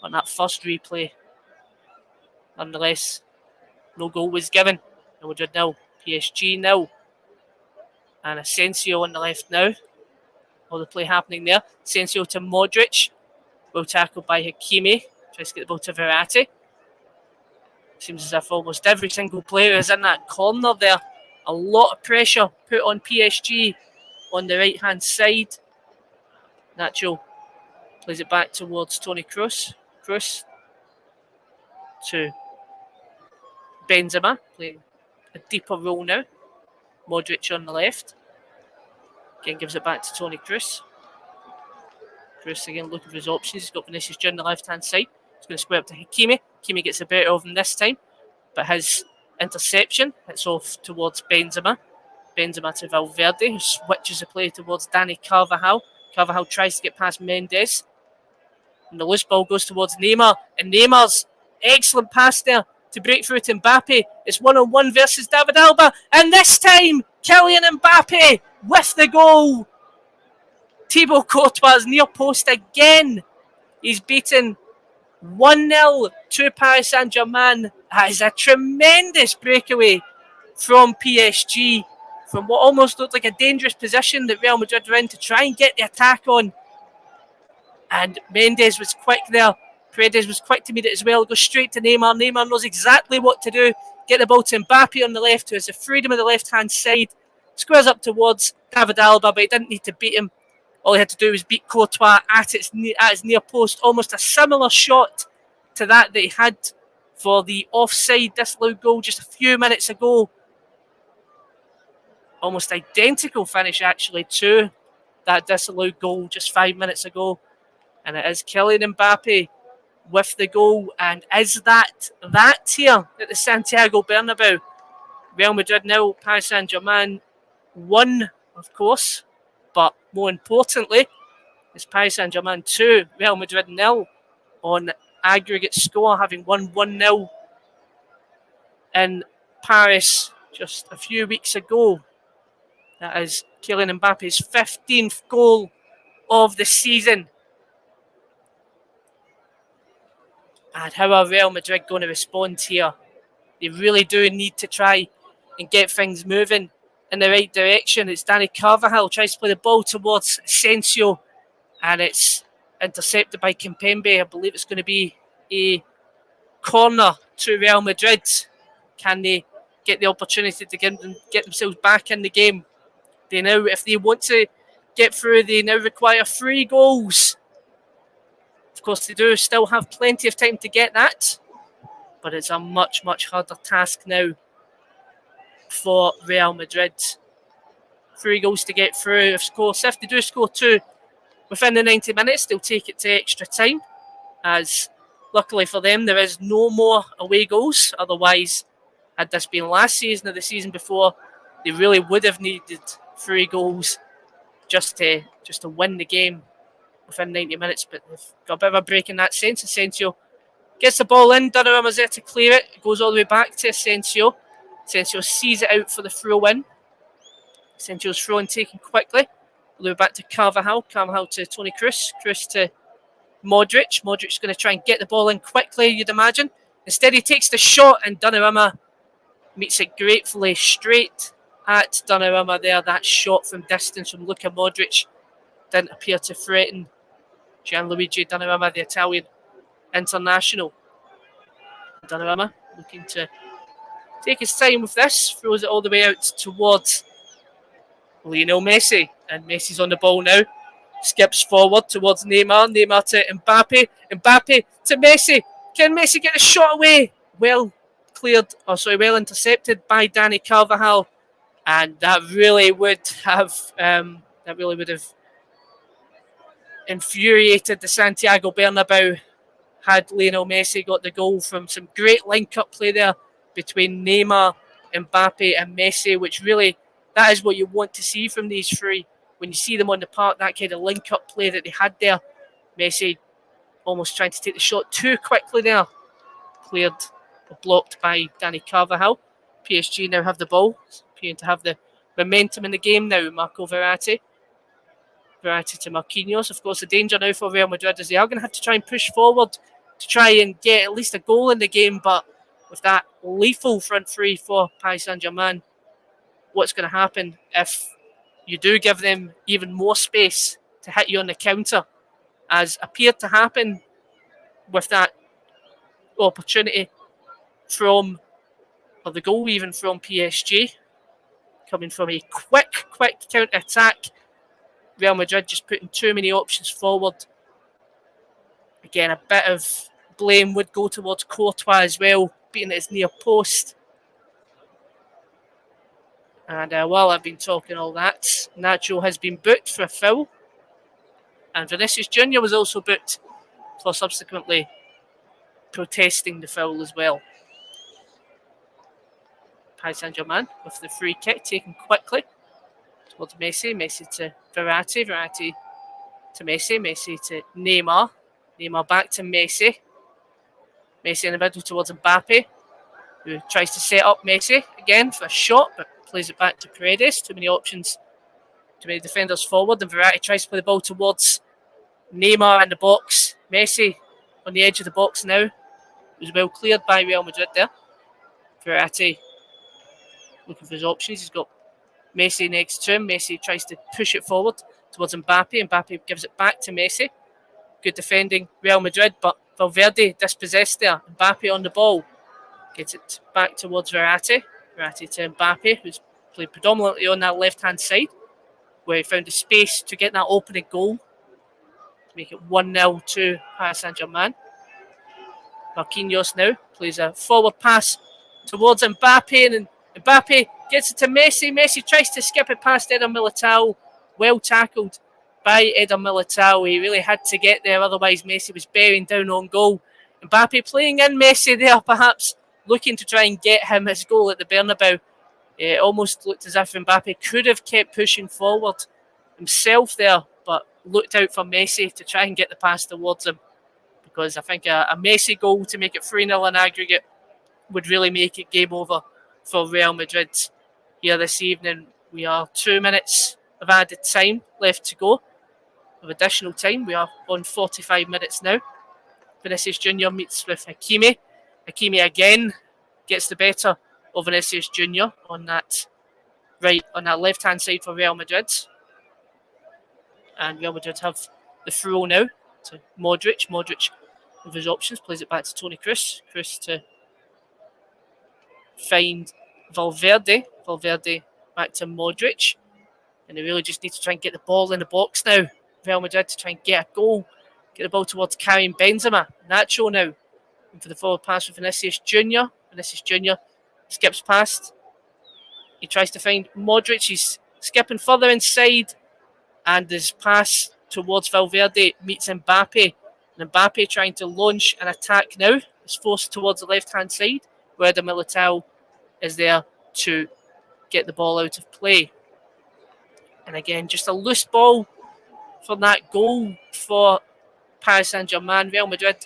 on that first replay. Nonetheless, no goal was given. And we did 0, PSG 0. And Asensio on the left now. All the play happening there. Asensio to Modric. Well tackled by Hakimi. Tries to get the ball to Verratti. Seems as if almost every single player is in that corner there. A lot of pressure put on PSG on the right hand side. Nacho plays it back towards Toni Kroos. Kroos to Benzema, playing a deeper role now. Modric on the left. Again, gives it back to Toni Kroos. Kroos again looking for his options. He's got Vinicius Junior on the left-hand side. He's going to square up to Hakimi. Hakimi gets the better of him this time, but his interception hits off towards Benzema. Benzema to Valverde, who switches the play towards Dani Carvajal. Carvajal tries to get past Mendes. And the loose ball goes towards Neymar. And Neymar's excellent pass there to break through to Mbappe. It's 1-on-1 versus David Alaba. And this time, Kylian Mbappe with the goal. Thibaut Courtois near post again. He's beaten 1-0 to Paris Saint Germain. That is a tremendous breakaway from PSG. From what almost looked like a dangerous position that Real Madrid were in to try and get the attack on. And Mendes was quick there. Paredes was quick to meet it as well. Goes straight to Neymar. Neymar knows exactly what to do. Get the ball to Mbappe on the left, who has the freedom of the left-hand side. Squares up towards David Alaba, but he didn't need to beat him. All he had to do was beat Courtois at his near post. Almost a similar shot to that he had for the offside disallowed goal just a few minutes ago. Almost identical finish, actually, to that disallowed goal just 5 minutes ago. And it is Kylian Mbappe with the goal. And is that here at the Santiago Bernabeu? Real Madrid 0, Paris Saint Germain 1, of course. But more importantly, it's Paris Saint Germain 2, Real Madrid 0 on aggregate score, having won 1-0 in Paris just a few weeks ago. That is Kylian Mbappe's 15th goal of the season. And how are Real Madrid going to respond here? They really do need to try and get things moving in the right direction. It's Dani Carvajal tries to play the ball towards Asensio, and it's intercepted by Kimpembe. I believe it's going to be a corner to Real Madrid. Can they get the opportunity to get themselves back in the game? They now, if they want to get through, they now require 3 goals. Of course, they do still have plenty of time to get that, but it's a much, much harder task now for Real Madrid. 3 goals to get through. If they do score 2 within the 90 minutes, they'll take it to extra time, as luckily for them, there is no more away goals. Otherwise, had this been last season or the season before, they really would have needed 3 goals just to win the game within 90 minutes. But they've got a bit of a break in that sense. Asensio gets the ball in. Donnarumma's there to clear it. It goes all the way back to Asensio. Asensio sees it out for the throw-in. Asensio's throw-in taken quickly. All the way back to Carvajal. Carvajal to Toni Kroos. Kroos to Modric. Modric's going to try and get the ball in quickly, you'd imagine. Instead, he takes the shot, and Donnarumma meets it gratefully straight at Donnarumma there. That shot from distance from Luka Modric didn't appear to threaten Gianluigi Donnarumma, the Italian international. Donnarumma looking to take his time with this. Throws it all the way out towards Lionel Messi. And Messi's on the ball now. Skips forward towards Neymar. Neymar to Mbappe. Mbappe to Messi. Can Messi get a shot away? Well intercepted by Dani Carvajal. And that really would have infuriated the Santiago Bernabeu had Lionel Messi got the goal from some great link-up play there between Neymar, Mbappe and Messi, which really, that is what you want to see from these 3. When you see them on the park, that kind of link-up play that they had there. Messi almost trying to take the shot too quickly there. Cleared or blocked by Dani Carvajal. PSG now have the ball, appearing to have the momentum in the game now. Marco Verratti. Verratti to Marquinhos. Of course, the danger now for Real Madrid is they are going to have to try and push forward to try and get at least a goal in the game. But with that lethal front 3 for Paris Saint Germain, what's going to happen if you do give them even more space to hit you on the counter, as appeared to happen with that opportunity or the goal even from PSG, coming from a quick counter-attack. Real Madrid just putting too many options forward. Again, a bit of blame would go towards Courtois as well, being at his near post. And while I've been talking all that, Nacho has been booked for a foul. And Vinicius Jr. was also booked for subsequently protesting the foul as well. Paris Saint Germain with the free kick taken quickly towards Messi. Messi to Verratti. Verratti to Messi. Messi to Neymar. Neymar back to Messi. Messi in the middle towards Mbappe, who tries to set up Messi again for a shot, but plays it back to Paredes. Too many options, too many defenders forward, and Verratti tries to play the ball towards Neymar in the box. Messi on the edge of the box now. It was well cleared by Real Madrid there. Verratti looking for his options. He's got Messi next to him. Messi tries to push it forward towards Mbappe. Mbappe gives it back to Messi. Good defending Real Madrid, but Valverde dispossessed there. Mbappe on the ball. Gets it back towards Verratti. Verratti to Mbappe, who's played predominantly on that left-hand side, where he found the space to get that opening goal to make it 1-0 to Paris Saint Germain. Marquinhos now plays a forward pass towards Mbappe, and Mbappe gets it to Messi. Messi tries to skip it past Eder Militao. Well tackled by Eder Militao. He really had to get there, otherwise Messi was bearing down on goal. Mbappe playing in Messi there, perhaps looking to try and get him his goal at the Bernabeu. It almost looked as if Mbappe could have kept pushing forward himself there, but looked out for Messi to try and get the pass towards him, because I think a Messi goal to make it 3-0 in aggregate would really make it game over for Real Madrid here this evening. We are 2 minutes of added time left to go. Of additional time, we are on 45 minutes now. Vinicius Jr. meets with Hakimi. Hakimi again gets the better of Vinicius Jr. on that left-hand side for Real Madrid. And Real Madrid have the throw now to Modric. Modric with his options plays it back to Toni Kroos. Kroos to find Valverde. Valverde back to Modric. And they really just need to try and get the ball in the box now. Real Madrid to try and get a goal. Get the ball towards Karim Benzema. Nacho now. And for the forward pass with Vinicius Jr. Vinicius Jr. skips past. He tries to find Modric. He's skipping further inside. And his pass towards Valverde meets Mbappe. And Mbappe trying to launch an attack now. Is forced towards the left-hand side, where the Militao is there to get the ball out of play. And again, just a loose ball for that goal for Paris Saint Germain. Real Madrid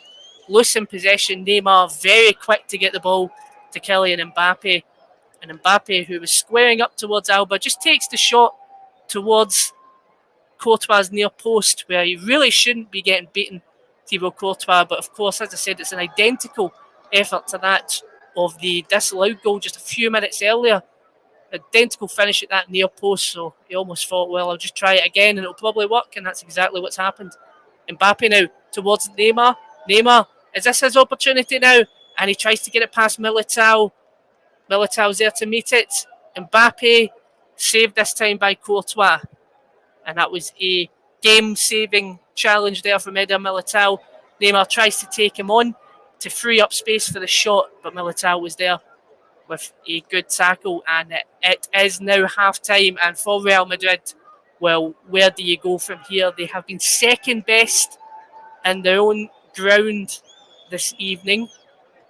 loose in possession. Neymar very quick to get the ball to Kylian Mbappe. And Mbappe, who was squaring up towards Alba, just takes the shot towards Courtois' near post, where he really shouldn't be getting beaten, Thibaut Courtois. But of course, as I said, it's an identical effort to that of the disallowed goal just a few minutes earlier. Identical finish at that near post, so he almost thought, well, I'll just try it again and it'll probably work, and that's exactly what's happened. Mbappe now towards Neymar. Neymar, is this his opportunity now? And he tries to get it past Militao. Militao's there to meet it. Mbappe saved this time by Courtois. And that was a game-saving challenge there from Eder Militao. Neymar tries to take him on to free up space for the shot, but Militao was there with a good tackle, and it is now half-time. And for Real Madrid, well, where do you go from here? They have been second best in their own ground this evening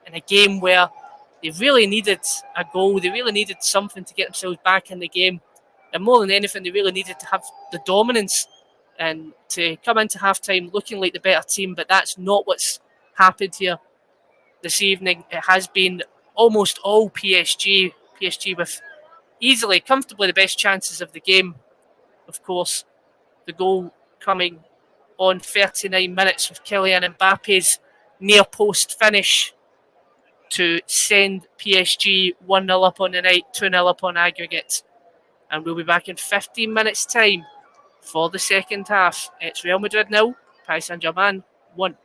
in a game where they really needed a goal. They really needed something to get themselves back in the game. And more than anything, they really needed to have the dominance and to come into half-time looking like the better team. But that's not what's happened here this evening. It has been almost all PSG. PSG with easily, comfortably the best chances of the game. Of course, the goal coming on 39 minutes with Kylian Mbappe's near post finish to send PSG 1-0 up on the night, 2-0 up on aggregate. And we'll be back in 15 minutes' time for the second half. It's Real Madrid 0, Paris Saint Germain 1.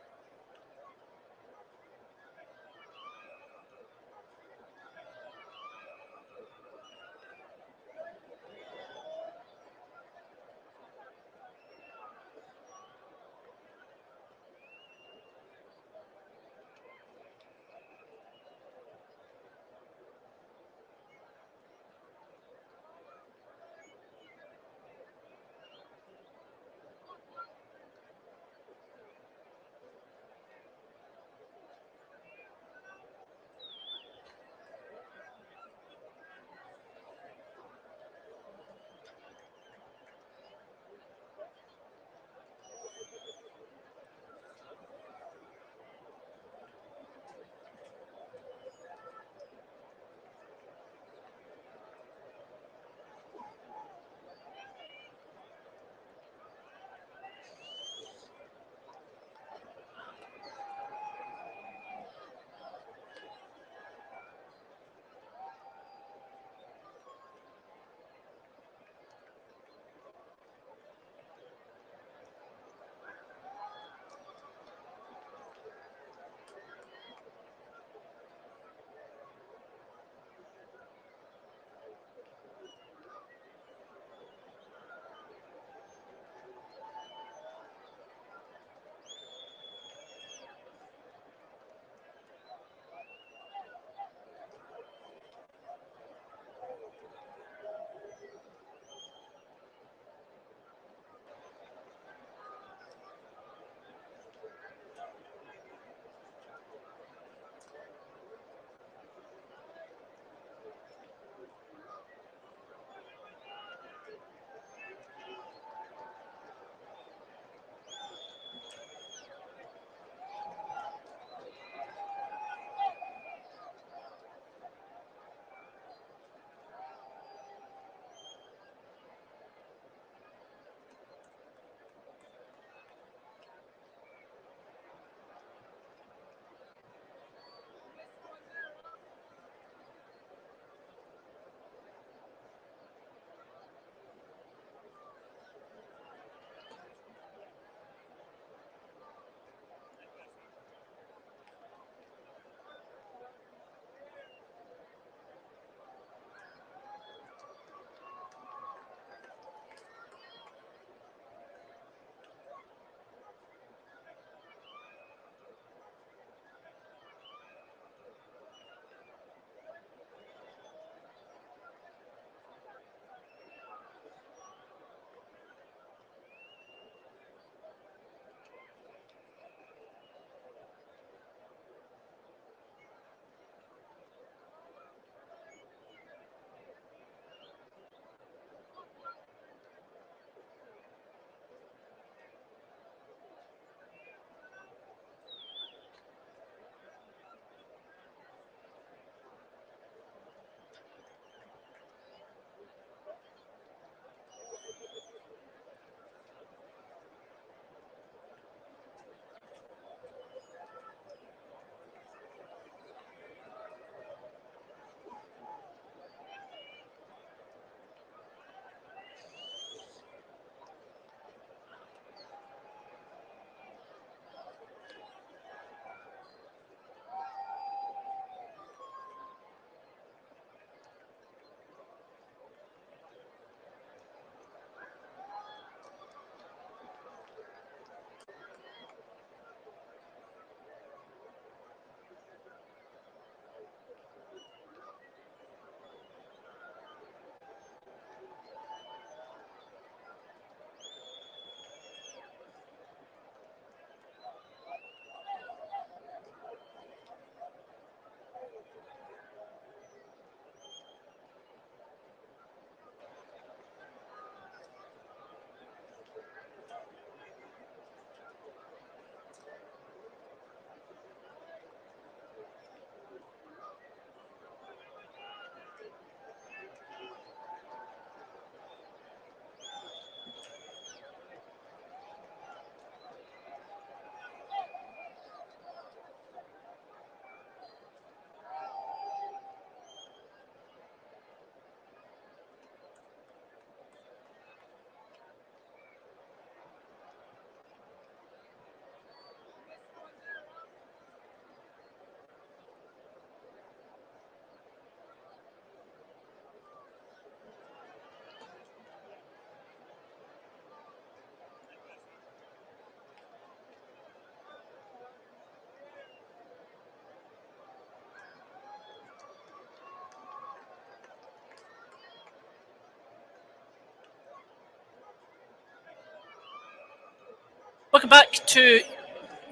Welcome back to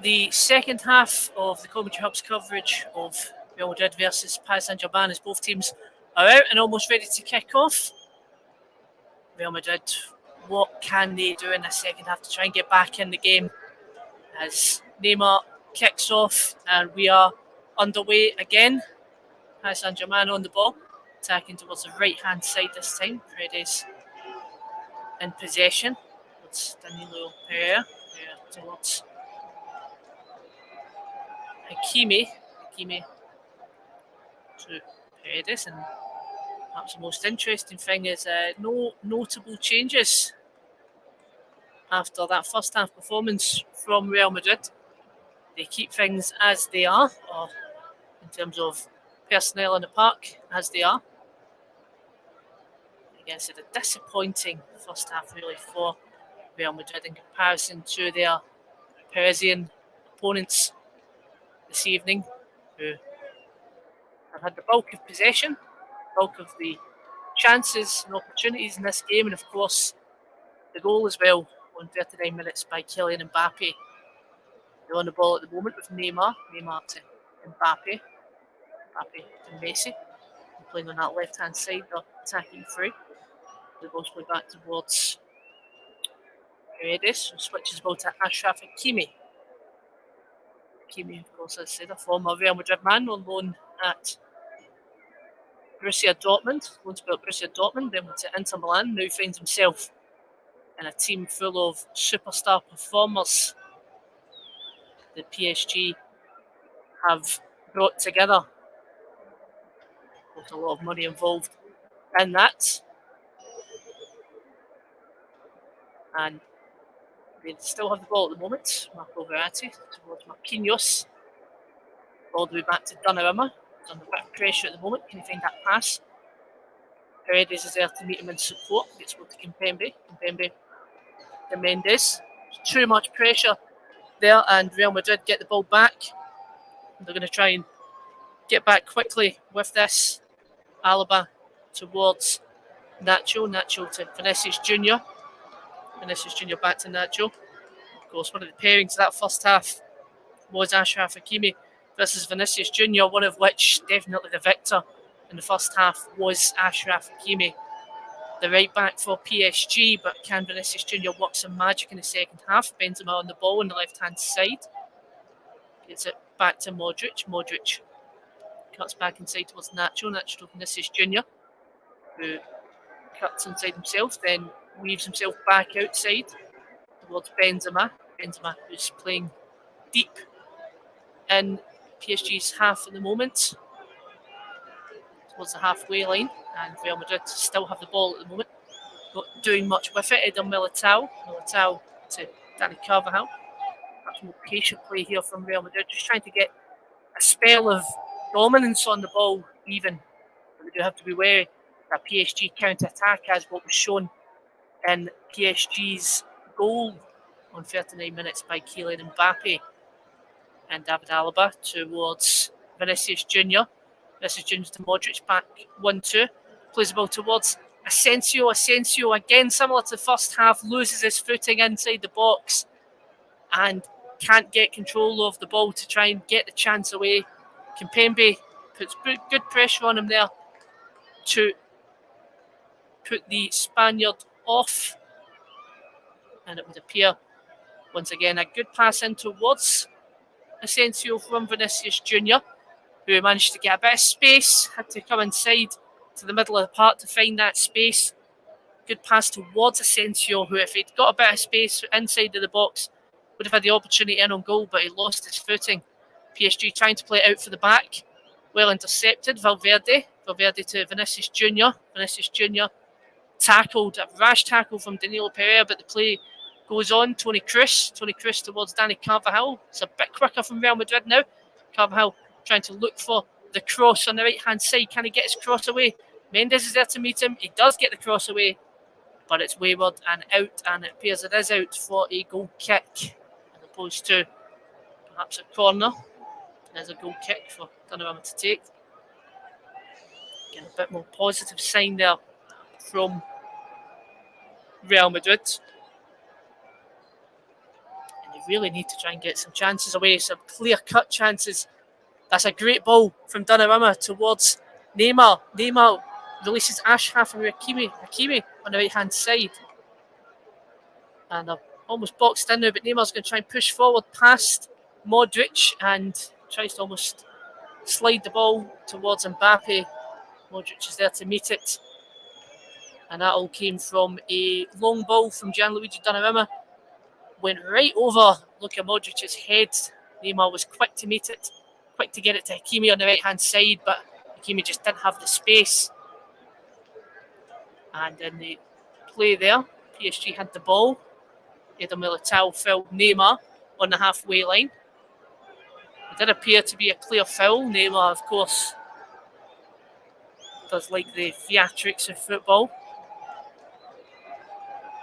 the second half of the Commentary Hub's coverage of Real Madrid versus Paris Saint Germain, as both teams are out and almost ready to kick off. Real Madrid, what can they do in the second half to try and get back in the game as Neymar kicks off and we are underway again? Paris Saint Germain on the ball, attacking towards the right hand side this time. Paredes in possession. It's Danilo Pereira towards Hakimi to Paredes, and perhaps the most interesting thing is no notable changes after that first half performance from Real Madrid. They keep things as they are, or in terms of personnel in the park, as they are. I guess it's a disappointing first half really for Real Madrid in comparison to their Parisian opponents this evening, who have had the bulk of possession, bulk of the chances and opportunities in this game, and of course the goal as well on 39 minutes by Kylian Mbappe. They're on the ball at the moment with Neymar to Mbappe to Messi, playing on that left hand side, they're attacking through. The ball's played back towards Paredes, who switches the ball to Achraf Hakimi. Hakimi, of course, as I said, a former Real Madrid man on loan at Borussia Dortmund, then went to Inter Milan, now finds himself in a team full of superstar performers. The PSG have brought together. There's a lot of money involved in that. And they still have the ball at the moment. Marco Verratti towards Marquinhos. All the way back to Donnarumma. He's under a bit of pressure at the moment. Can he find that pass? Paredes is there to meet him in support. Gets ball to Kimpembe. Kimpembe to Mendes. Too much pressure there, and Real Madrid get the ball back. They're going to try and get back quickly with this. Alaba towards Nacho. Nacho to Vinicius Junior. Vinicius Junior back to Nacho. Of course, one of the pairings of that first half was Achraf Hakimi versus Vinicius Junior, one of which definitely the victor in the first half was Achraf Hakimi, the right back for PSG. But can Vinicius Junior work some magic in the second half? Benzema on the ball on the left hand side. Gets it back to Modric. Modric cuts back inside towards Nacho. Nacho to Vinicius Junior, who cuts inside himself, then weaves himself back outside towards Benzema. Benzema, who's playing deep in PSG's half at the moment, towards the halfway line, and Real Madrid still have the ball at the moment, not doing much with it. Eder Militao to Dani Carvajal. Perhaps more patient play here from Real Madrid, just trying to get a spell of dominance on the ball even. But they do have to be wary that PSG counter-attack, as what was shown in PSG's goal on 39 minutes by Kylian Mbappe. And David Alaba towards Vinicius Junior. Vinicius Junior to Modric, back 1-2. Plays the ball towards Asensio. Asensio, again, similar to the first half, loses his footing inside the box and can't get control of the ball to try and get the chance away. Kimpembe puts good pressure on him there to put the Spaniard off. And it would appear, once again, a good pass in towards Asensio from Vinicius Junior, who managed to get a bit of space, had to come inside to the middle of the park to find that space. Good pass towards Asensio, who, if he'd got a bit of space inside of the box, would have had the opportunity in on goal, but he lost his footing. PSG trying to play it out for the back. Well intercepted. Valverde to Vinicius Junior. Vinicius Junior tackled, a rash tackle from Danilo Pereira, but the play goes on. Toni Kroos towards Dani Carvajal. It's a bit quicker from Real Madrid now. Carvajal trying to look for the cross on the right hand side. Can he get his cross away? Mendes is there to meet him. He does get the cross away, but it's wayward and out, and it appears it is out for a goal kick as opposed to perhaps a corner. There's a goal kick for Donnarumma to take. Again, a bit more positive sign there from Real Madrid. And they really need to try and get some chances away, some clear-cut chances. That's a great ball from Donnarumma towards Neymar. Neymar releases Ashraf and Hakimi on the right-hand side. And they're almost boxed in now, but Neymar's going to try and push forward past Modric and tries to almost slide the ball towards Mbappe. Modric is there to meet it. And that all came from a long ball from Gianluigi Donnarumma. Went right over Luka Modric's head. Neymar was quick to meet it, quick to get it to Hakimi on the right-hand side, but Hakimi just didn't have the space. And in the play there, PSG had the ball. Eder Militao fouled Neymar on the halfway line. It did appear to be a clear foul. Neymar, of course, does like the theatrics of football.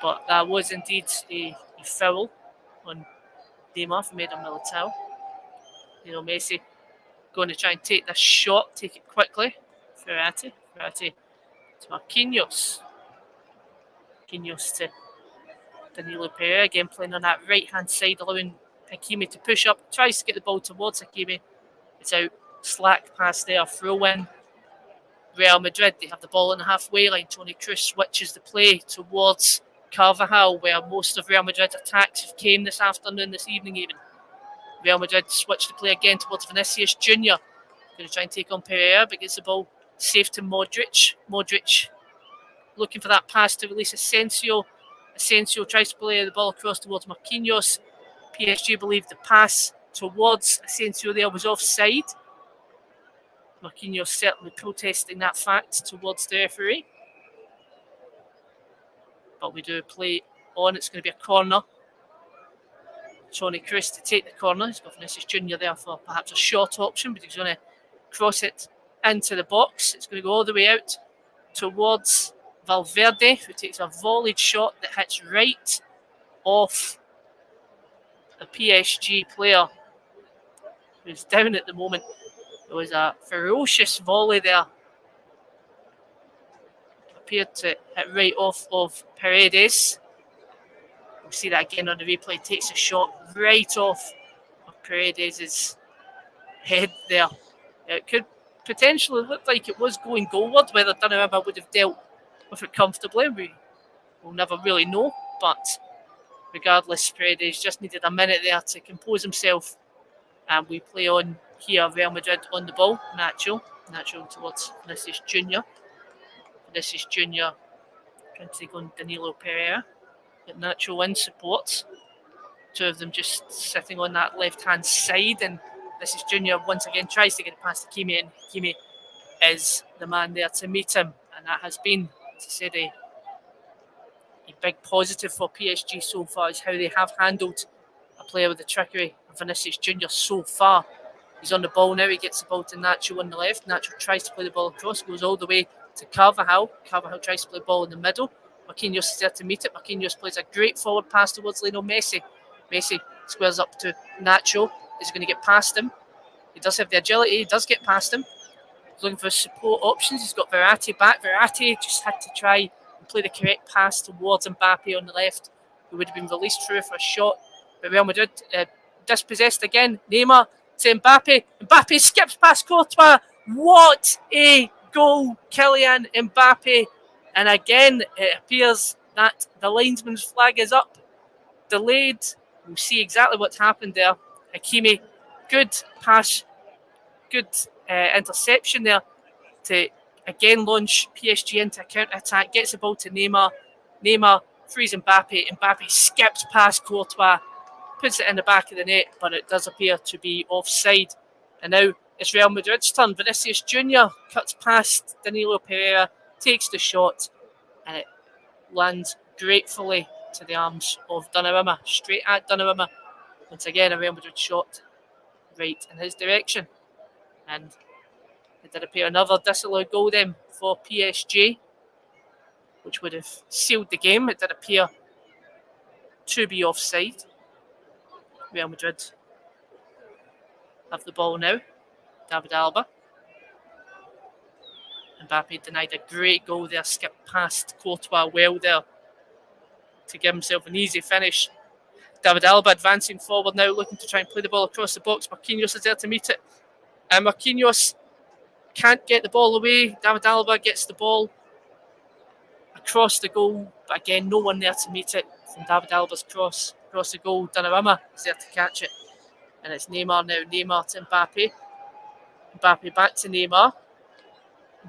But that was indeed a foul on Neymar from Eder Militao. Messi going to try and take this shot, take it quickly. Verratti to Marquinhos. Marquinhos to Danilo Pereira, again playing on that right-hand side, allowing Hakimi to push up, tries to get the ball towards Hakimi. It's out, slack pass there, throw in. Real Madrid, they have the ball on the halfway line. Toni Kroos switches the play towards Carvajal, where most of Real Madrid's attacks have came this evening even. Real Madrid switch the play again towards Vinicius Junior. Going to try and take on Pereira, but gets the ball safe to Modric. Modric looking for that pass to release Asensio. Asensio tries to play the ball across towards Marquinhos. PSG believe the pass towards Asensio there was offside. Marquinhos certainly protesting that fact towards the referee. But we do play on. It's going to be a corner. Toni Kroos to take the corner. He's got Vinicius Junior there for perhaps a short option, but he's going to cross it into the box. It's going to go all the way out towards Valverde, who takes a volleyed shot that hits right off a PSG player who's down at the moment. There was a ferocious volley there. Appeared to hit right off of Paredes. We'll see that again on the replay. Takes a shot right off of Paredes' head there. It could potentially look like it was going goalward. Whether Donnarumma would have dealt with it comfortably, we will never really know. But regardless, Paredes just needed a minute there to compose himself. And we play on here. Real Madrid on the ball. Nacho towards Vinicius Junior. Vinicius Junior trying to take on Danilo Pereira. Get Nacho in support. Two of them just sitting on that left-hand side, and Vinicius Junior once again tries to get it past Hakimi, and Hakimi is the man there to meet him. And that has been, as I said, a big positive for PSG so far, is how they have handled a player with the trickery of Vinicius Junior so far. He's on the ball now. He gets the ball to Nacho on the left. Nacho tries to play the ball across, goes all the way to Carvajal. Carvajal tries to play the ball in the middle. Marquinhos is there to meet it. Marquinhos plays a great forward pass towards Lionel Messi. Messi squares up to Nacho. Is going to get past him. He does have the agility. He does get past him. He's looking for support options. He's got Verratti back. Verratti just had to try and play the correct pass towards Mbappe on the left, who would have been released through for a shot. But Real Madrid dispossessed again. Neymar to Mbappe. Mbappe skips past Courtois. What a goal, Kylian Mbappe. And again, it appears that the linesman's flag is up. Delayed. We'll see exactly what's happened there. Hakimi, good pass, good interception there to again launch PSG into a counter-attack. Gets the ball to Neymar. Neymar frees Mbappe. Mbappe skips past Courtois, puts it in the back of the net, but it does appear to be offside. And now it's Real Madrid's turn. Vinicius Junior cuts past Danilo Pereira, takes the shot, and it lands gratefully to the arms of Donnarumma, straight at Donnarumma. Once again, a Real Madrid shot right in his direction. And it did appear another disallowed goal then for PSG, which would have sealed the game. It did appear to be offside. Real Madrid have the ball now. David Alaba. Mbappe denied a great goal there, skipped past Courtois well there to give himself an easy finish. David Alaba advancing forward now, looking to try and play the ball across the box. Marquinhos is there to meet it. And Marquinhos can't get the ball away. David Alaba gets the ball across the goal, but again, no one there to meet it from David Alba's cross across the goal. Donnarumma is there to catch it. And it's Neymar now. Neymar to Mbappe. Mbappe back to Neymar.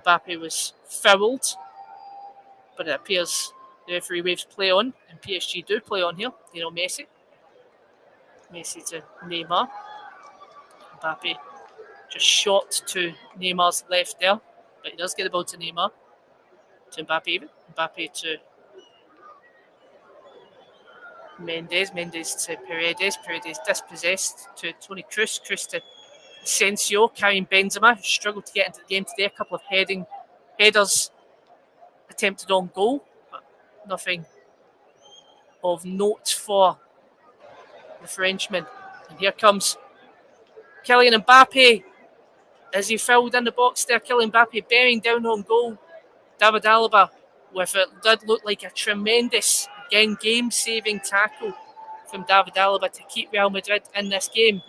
Mbappe was fouled, but it appears the referee waves play on, and PSG do play on here. Messi. Messi to Neymar. Mbappe just shot to Neymar's left there, but he does get the ball to Neymar. To Mbappe even. Mbappe to Mendes. Mendes to Paredes. Paredes dispossessed to Toni Kroos. Kroos to Asensio, carrying Benzema, who struggled to get into the game today. A couple of headers attempted on goal, but nothing of note for the Frenchman. And here comes Kylian Mbappe. As he fouled in the box there, Kylian Mbappe bearing down on goal. David Alaba with it did look like a tremendous, again, game-saving tackle from David Alaba to keep Real Madrid in this game.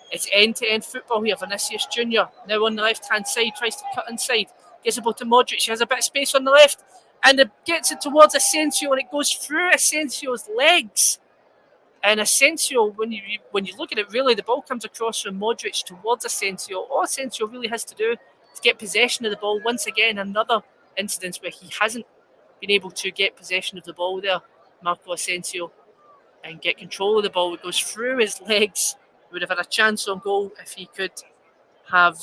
It's end-to-end football here. Vinicius Junior now on the left-hand side, tries to cut inside, gets the ball to Modric. He has a bit of space on the left, and it gets it towards Asensio, and it goes through Asensio's legs. And Asensio, when you look at it, really, the ball comes across from Modric towards Asensio. All Asensio really has to do is get possession of the ball. Once again, another incident where he hasn't been able to get possession of the ball there, Marco Asensio, and get control of the ball. It goes through his legs. He would have had a chance on goal if he could have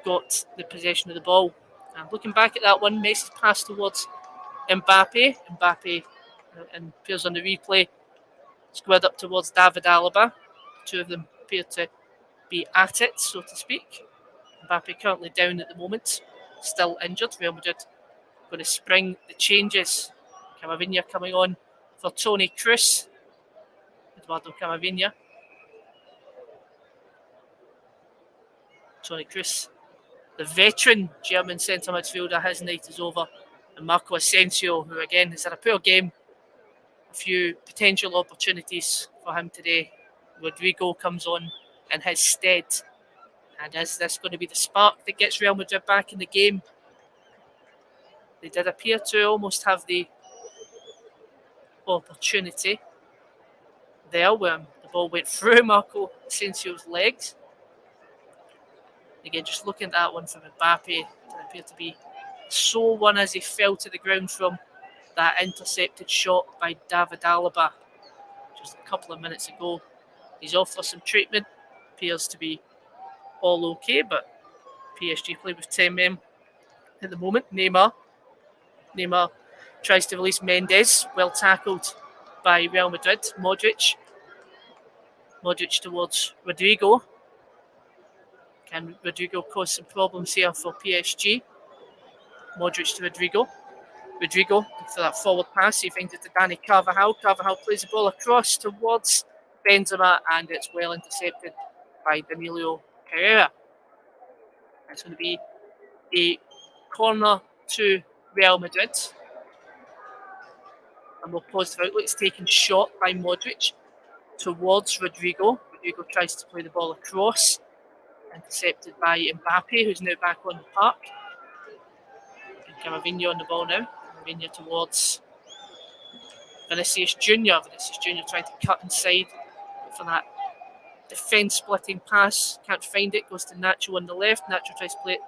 got the possession of the ball. And looking back at that one, Messi's pass towards Mbappe. Mbappe and appears on the replay, squared up towards David Alaba. The two of them appear to be at it, so to speak. Mbappe currently down at the moment, still injured. Real Madrid going to spring the changes. Camavinga coming on for Toni Kroos. Eduardo Camavinga. Toni Kroos, the veteran German centre midfielder, his night is over. And Marco Asensio, who again has had a poor game, a few potential opportunities for him today. Rodrigo comes on in his stead. And is this going to be the spark that gets Real Madrid back in the game? They did appear to almost have the opportunity there where the ball went through Marco Asensio's legs. Again, just looking at that one from Mbappe, it appeared to be a sore one as he fell to the ground from that intercepted shot by David Alaba just a couple of minutes ago. He's off for some treatment. Appears to be all okay, but PSG play with 10 men at the moment. Neymar tries to release Mendes, well tackled by Real Madrid. Modric towards Rodrigo. Can Rodrigo cause some problems here for PSG? Modric to Rodrigo. Rodrigo for that forward pass. He finds it to Dani Carvajal. Carvajal plays the ball across towards Benzema, and it's well intercepted by Danilo Pereira. It's going to be a corner to Real Madrid. And we'll pause the outlet. It's taken shot by Modric towards Rodrigo. Rodrigo tries to play the ball across. Intercepted by Mbappe, who's now back on the park. And Camavinga on the ball now. Camavinga towards Vinicius Junior. Vinicius Junior trying to cut inside for that defence-splitting pass. Can't find it. Goes to Nacho on the left. Nacho tries to play it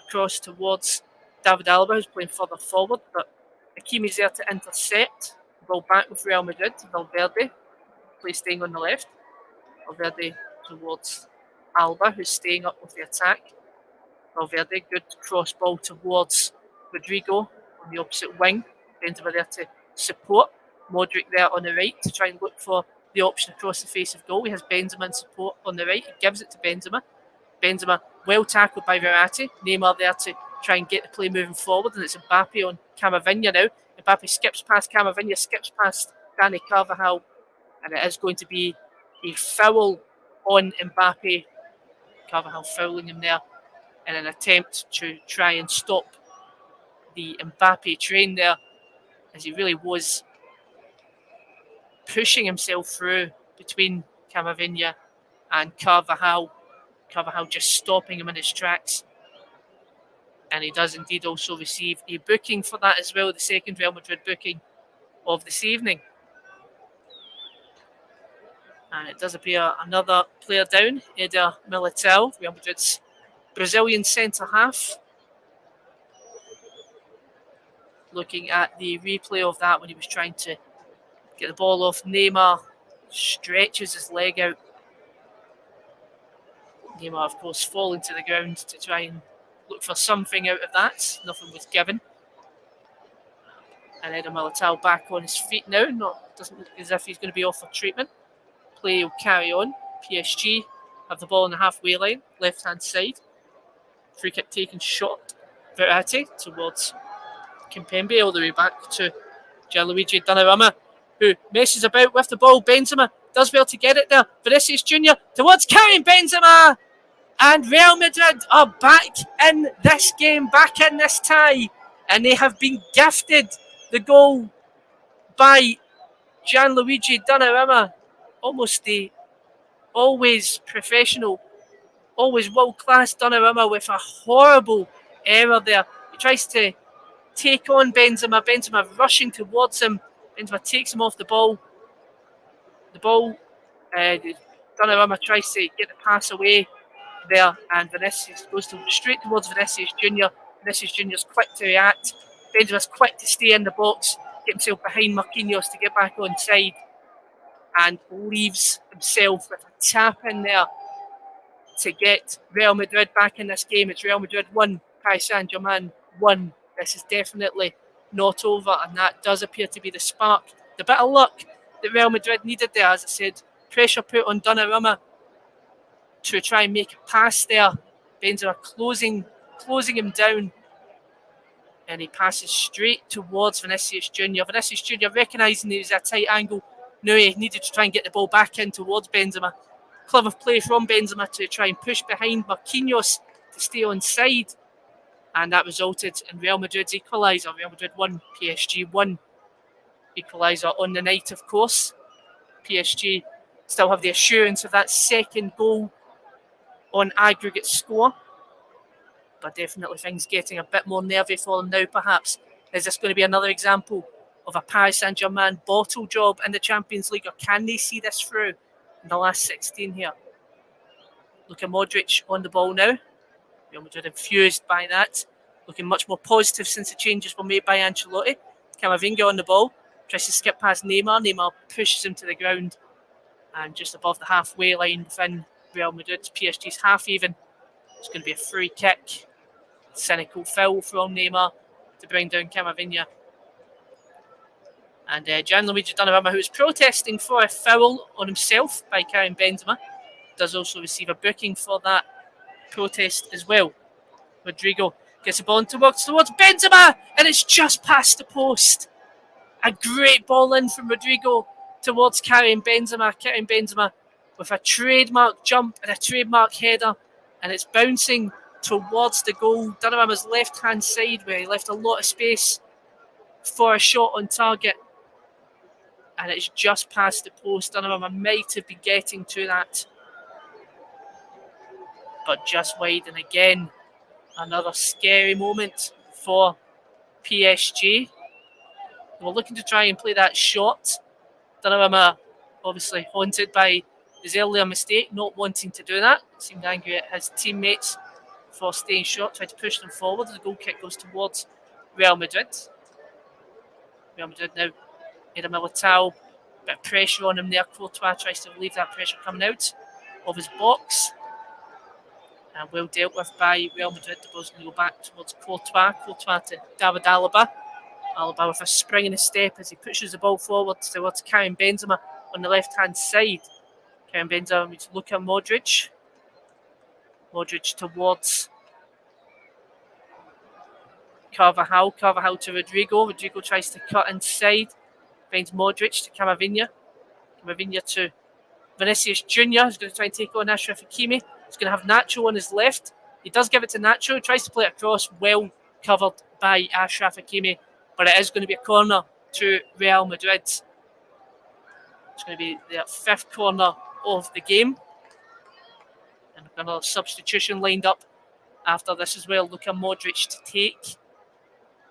across towards David Alaba, who's playing further forward. But Hakimi's there to intercept. Ball back with Real Madrid. Valverde plays staying on the left. Valverde towards Alba, who's staying up with the attack. Valverde, good cross ball towards Rodrigo on the opposite wing. Benzema there to support. Modric there on the right to try and look for the option across the face of goal. He has Benzema in support on the right. He gives it to Benzema. Benzema well tackled by Verratti. Neymar there to try and get the play moving forward, and it's Mbappe on Camavinga now. Mbappe skips past Camavinga, skips past Dani Carvajal, and it is going to be a foul on Mbappe. Carvajal fouling him there in an attempt to try and stop the Mbappe train there, as he really was pushing himself through between Camavinga and Carvajal. Carvajal just stopping him in his tracks. And he does indeed also receive a booking for that as well, the second Real Madrid booking of this evening. And it does appear another player down, Eder Militao, Real Madrid's Brazilian centre-half. Looking at the replay of that when he was trying to get the ball off, Neymar stretches his leg out. Neymar, of course, falling to the ground to try and look for something out of that. Nothing was given. And Eder Militao back on his feet now. Doesn't look as if he's going to be off for treatment. Play will carry on. PSG have the ball on the halfway line, left-hand side. Free kick taken shot. Verratti towards Kimpembe, all the way back to Gianluigi Donnarumma, who messes about with the ball. Benzema does well to get it there. Vinicius Junior towards Karim Benzema. And Real Madrid are back in this game, back in this tie. And they have been gifted the goal by Gianluigi Donnarumma. Almost the always professional, always world-class Donnarumma with a horrible error there. He tries to take on Benzema. Benzema rushing towards him. Benzema takes him off the ball. Donnarumma tries to get the pass away there, and Vinicius goes straight towards Vinicius Junior. Vinicius Junior's quick to react. Benzema's quick to stay in the box, get himself behind Marquinhos to get back on side, and leaves himself with a tap in there to get Real Madrid back in this game. It's Real Madrid 1, Paris Saint Germain 1. This is definitely not over, and that does appear to be the spark, the bit of luck that Real Madrid needed there. As I said, pressure put on Donnarumma to try and make a pass there. Benzema closing him down, and he passes straight towards Vinicius Junior. Vinicius Junior recognising it was a tight angle. Now he needed to try and get the ball back in towards Benzema. Clever play from Benzema to try and push behind Marquinhos to stay on side. And that resulted in Real Madrid's equaliser. Real Madrid 1, PSG 1. Equaliser on the night, of course. PSG still have the assurance of that second goal on aggregate score. But definitely things getting a bit more nervy for them now, perhaps. Is this going to be another example of a Paris Saint Germain bottle job in the Champions League, or can they see this through in the last 16 here? Luka Modric on the ball now. Real Madrid infused by that. Looking much more positive since the changes were made by Ancelotti. Camavinga on the ball. Tries to skip past Neymar. Neymar pushes him to the ground. And just above the halfway line within Real Madrid, PSG's half even. It's going to be a free kick. Cynical foul from Neymar to bring down Camavinga. And Gianluigi Donnarumma, who is protesting for a foul on himself by Karim Benzema, does also receive a booking for that protest as well. Rodrigo gets the ball towards Benzema, and it's just past the post. A great ball in from Rodrigo towards Karim Benzema. Karim Benzema with a trademark jump and a trademark header, and it's bouncing towards the goal. Donnarumma's left-hand side, where he left a lot of space for a shot on target. And it's just past the post. Donnarumma might have been getting to that, but just wide. And again, another scary moment for PSG. We're looking to try and play that shot. Donnarumma obviously haunted by his earlier mistake, not wanting to do that. Seemed angry at his teammates for staying short, tried to push them forward. The goal kick goes towards Real Madrid. Real Madrid now. Eder Militao, bit of pressure on him there. Courtois tries to relieve that pressure coming out of his box. And well dealt with by Real Madrid. The ball's going to go back towards Courtois. Courtois to David Alaba. Alaba with a spring in his step as he pushes the ball forward towards Karim Benzema on the left-hand side. Karim Benzema meets Luka Modric. Modric towards Carvajal. Carvajal to Rodrigo. Rodrigo tries to cut inside. Finds Modric to Camavinga. Camavinga to Vinicius Junior, who's going to try and take on Achraf Hakimi. He's going to have Nacho on his left. He does give it to Nacho. He tries to play it across, well covered by Achraf Hakimi. But it is going to be a corner to Real Madrid. It's going to be the 5th corner of the game. And another substitution lined up after this as well. Luka Modric to take.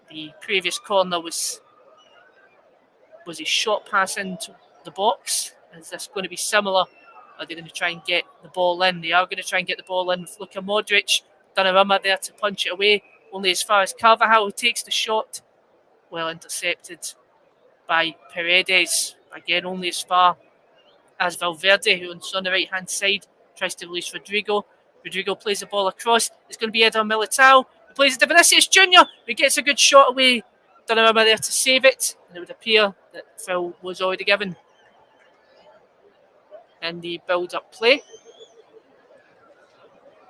The previous corner was a short pass into the box. Is this going to be similar? Are they going to try and get the ball in? They are going to try and get the ball in with Luka Modric. Donnarumma there to punch it away. Only as far as Carvajal, who takes the shot. Well intercepted by Paredes. Again, only as far as Valverde, who's on the right-hand side, tries to release Rodrigo. Rodrigo plays the ball across. It's going to be Eder Militao. He plays it to Vinicius Jr., who gets a good shot away. Donnarumma there to save it. And it would appear that the foul was already given in the build-up play.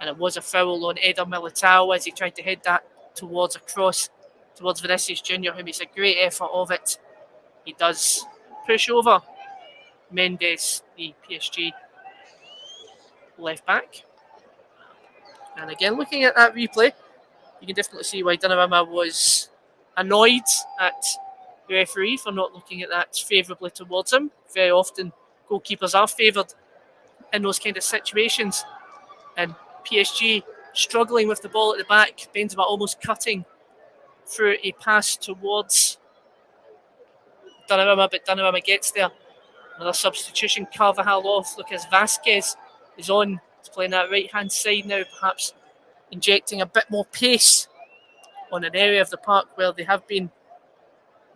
And it was a foul on Eder Militao as he tried to head that towards a cross towards Vinicius Jr., who makes a great effort of it. He does push over Mendes, the PSG left back. And again, looking at that replay, you can definitely see why Donnarumma was annoyed at the referee for not looking at that favourably towards him. Very often, goalkeepers are favoured in those kind of situations. And PSG struggling with the ball at the back. Benzema almost cutting through a pass towards Donnarumma, but Donnarumma gets there. Another substitution, Carvajal off. Lucas Vazquez is on. He's playing that right-hand side now, perhaps injecting a bit more pace on an area of the park where they have been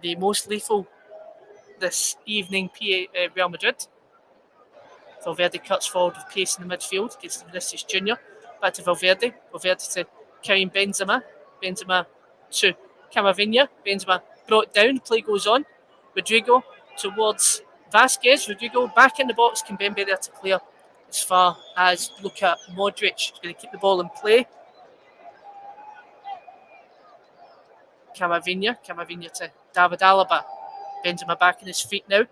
the most lethal this evening, Real Madrid. Valverde cuts forward with pace in the midfield, gets to Vinicius Jr. Back to Valverde. Valverde to Karim Benzema. Benzema to Camavinga. Benzema brought down. Play goes on. Rodrigo towards Vazquez. Rodrigo back in the box. Kimpembe there to clear as far as Luka Modric. He's going to keep the ball in play. Camavinga to David Alaba. Benzema back in his feet now.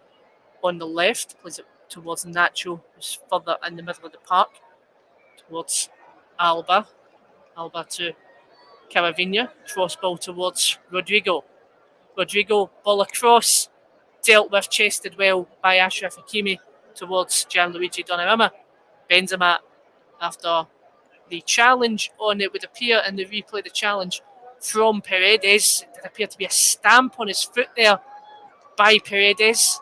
On the left, plays it towards Nacho, who's further in the middle of the park. Towards Alba to Camavinga. Cross ball towards Rodrigo. Rodrigo, ball across. Dealt with, chested well by Achraf Hakimi towards Gianluigi Donnarumma. Benzema, after the challenge on it, would appear in the replay, the challenge from Paredes. It did appear to be a stamp on his foot there by Paredes.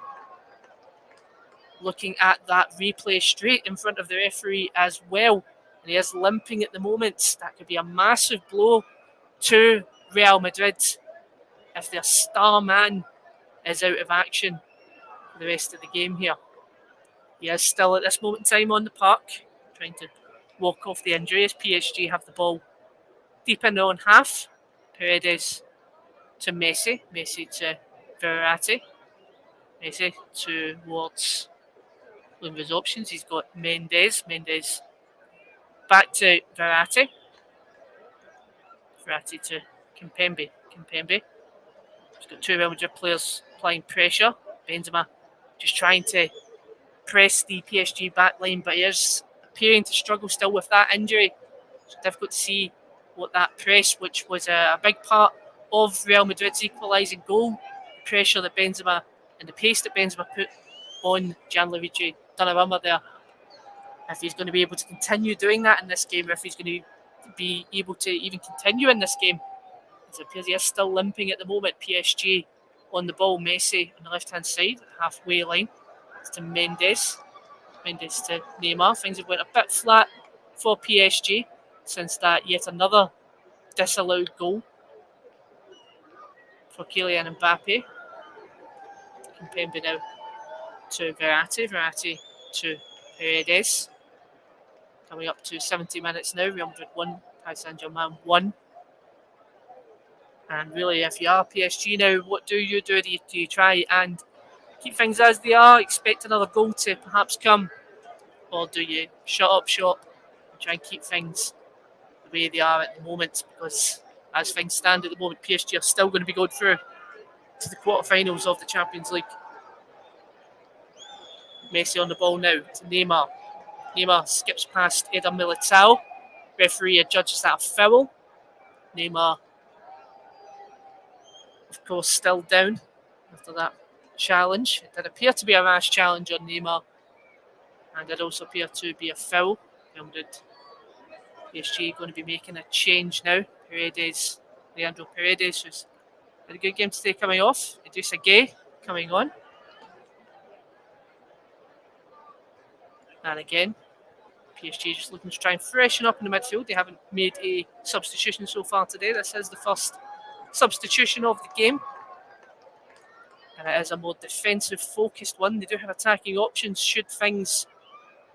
Looking at that replay straight in front of the referee as well. And he is limping at the moment. That could be a massive blow to Real Madrid if their star man is out of action for the rest of the game here. He is still at this moment in time on the park, trying to walk off the injury as PSG have the ball deep in their own half. Paredes to Messi. Messi to Verratti. Messi towards one of his options. He's got Mendes. Mendes back to Verratti. Verratti to Kimpembe. Kimpembe. He's got two Real Madrid players applying pressure. Benzema just trying to press the PSG back line, but he is appearing to struggle still with that injury. It's difficult to see what that press, which was a big part of Real Madrid's equalising goal, the pressure that Benzema and the pace that Benzema put on Gianluigi Donnarumma there. If he's going to be able to continue doing that in this game, if he's going to be able to even continue in this game, it appears he is still limping at the moment. PSG on the ball. Messi on the left-hand side, halfway line. It's to Mendes. Mendes to Neymar. Things have went a bit flat for PSG since that yet another disallowed goal for Kylian Mbappe. Kimpembe now to Verratti. Verratti to Paredes. Coming up to 70 minutes now. Real Madrid 1, Paris Saint Germain 1. And really, if you are PSG now, what do you do? Do you try and keep things as they are, expect another goal to perhaps come? Or do you shut up shop and try and keep things the way they are at the moment? Because as things stand at the moment, PSG are still going to be going through to the quarterfinals of the Champions League. Messi on the ball now to Neymar. Neymar skips past Eder Militao. Referee adjudges that a foul. Neymar, of course, still down after that challenge. It did appear to be a rash challenge on Neymar, and it also appeared to be a foul. Real Madrid, PSG going to be making a change now. Leandro Paredes, who's had a good game today, coming off. Idrissa Gueye coming on. And again, PSG just looking to try and freshen up in the midfield. They haven't made a substitution so far today. This is the first substitution of the game. And it is a more defensive focused one. They do have attacking options should things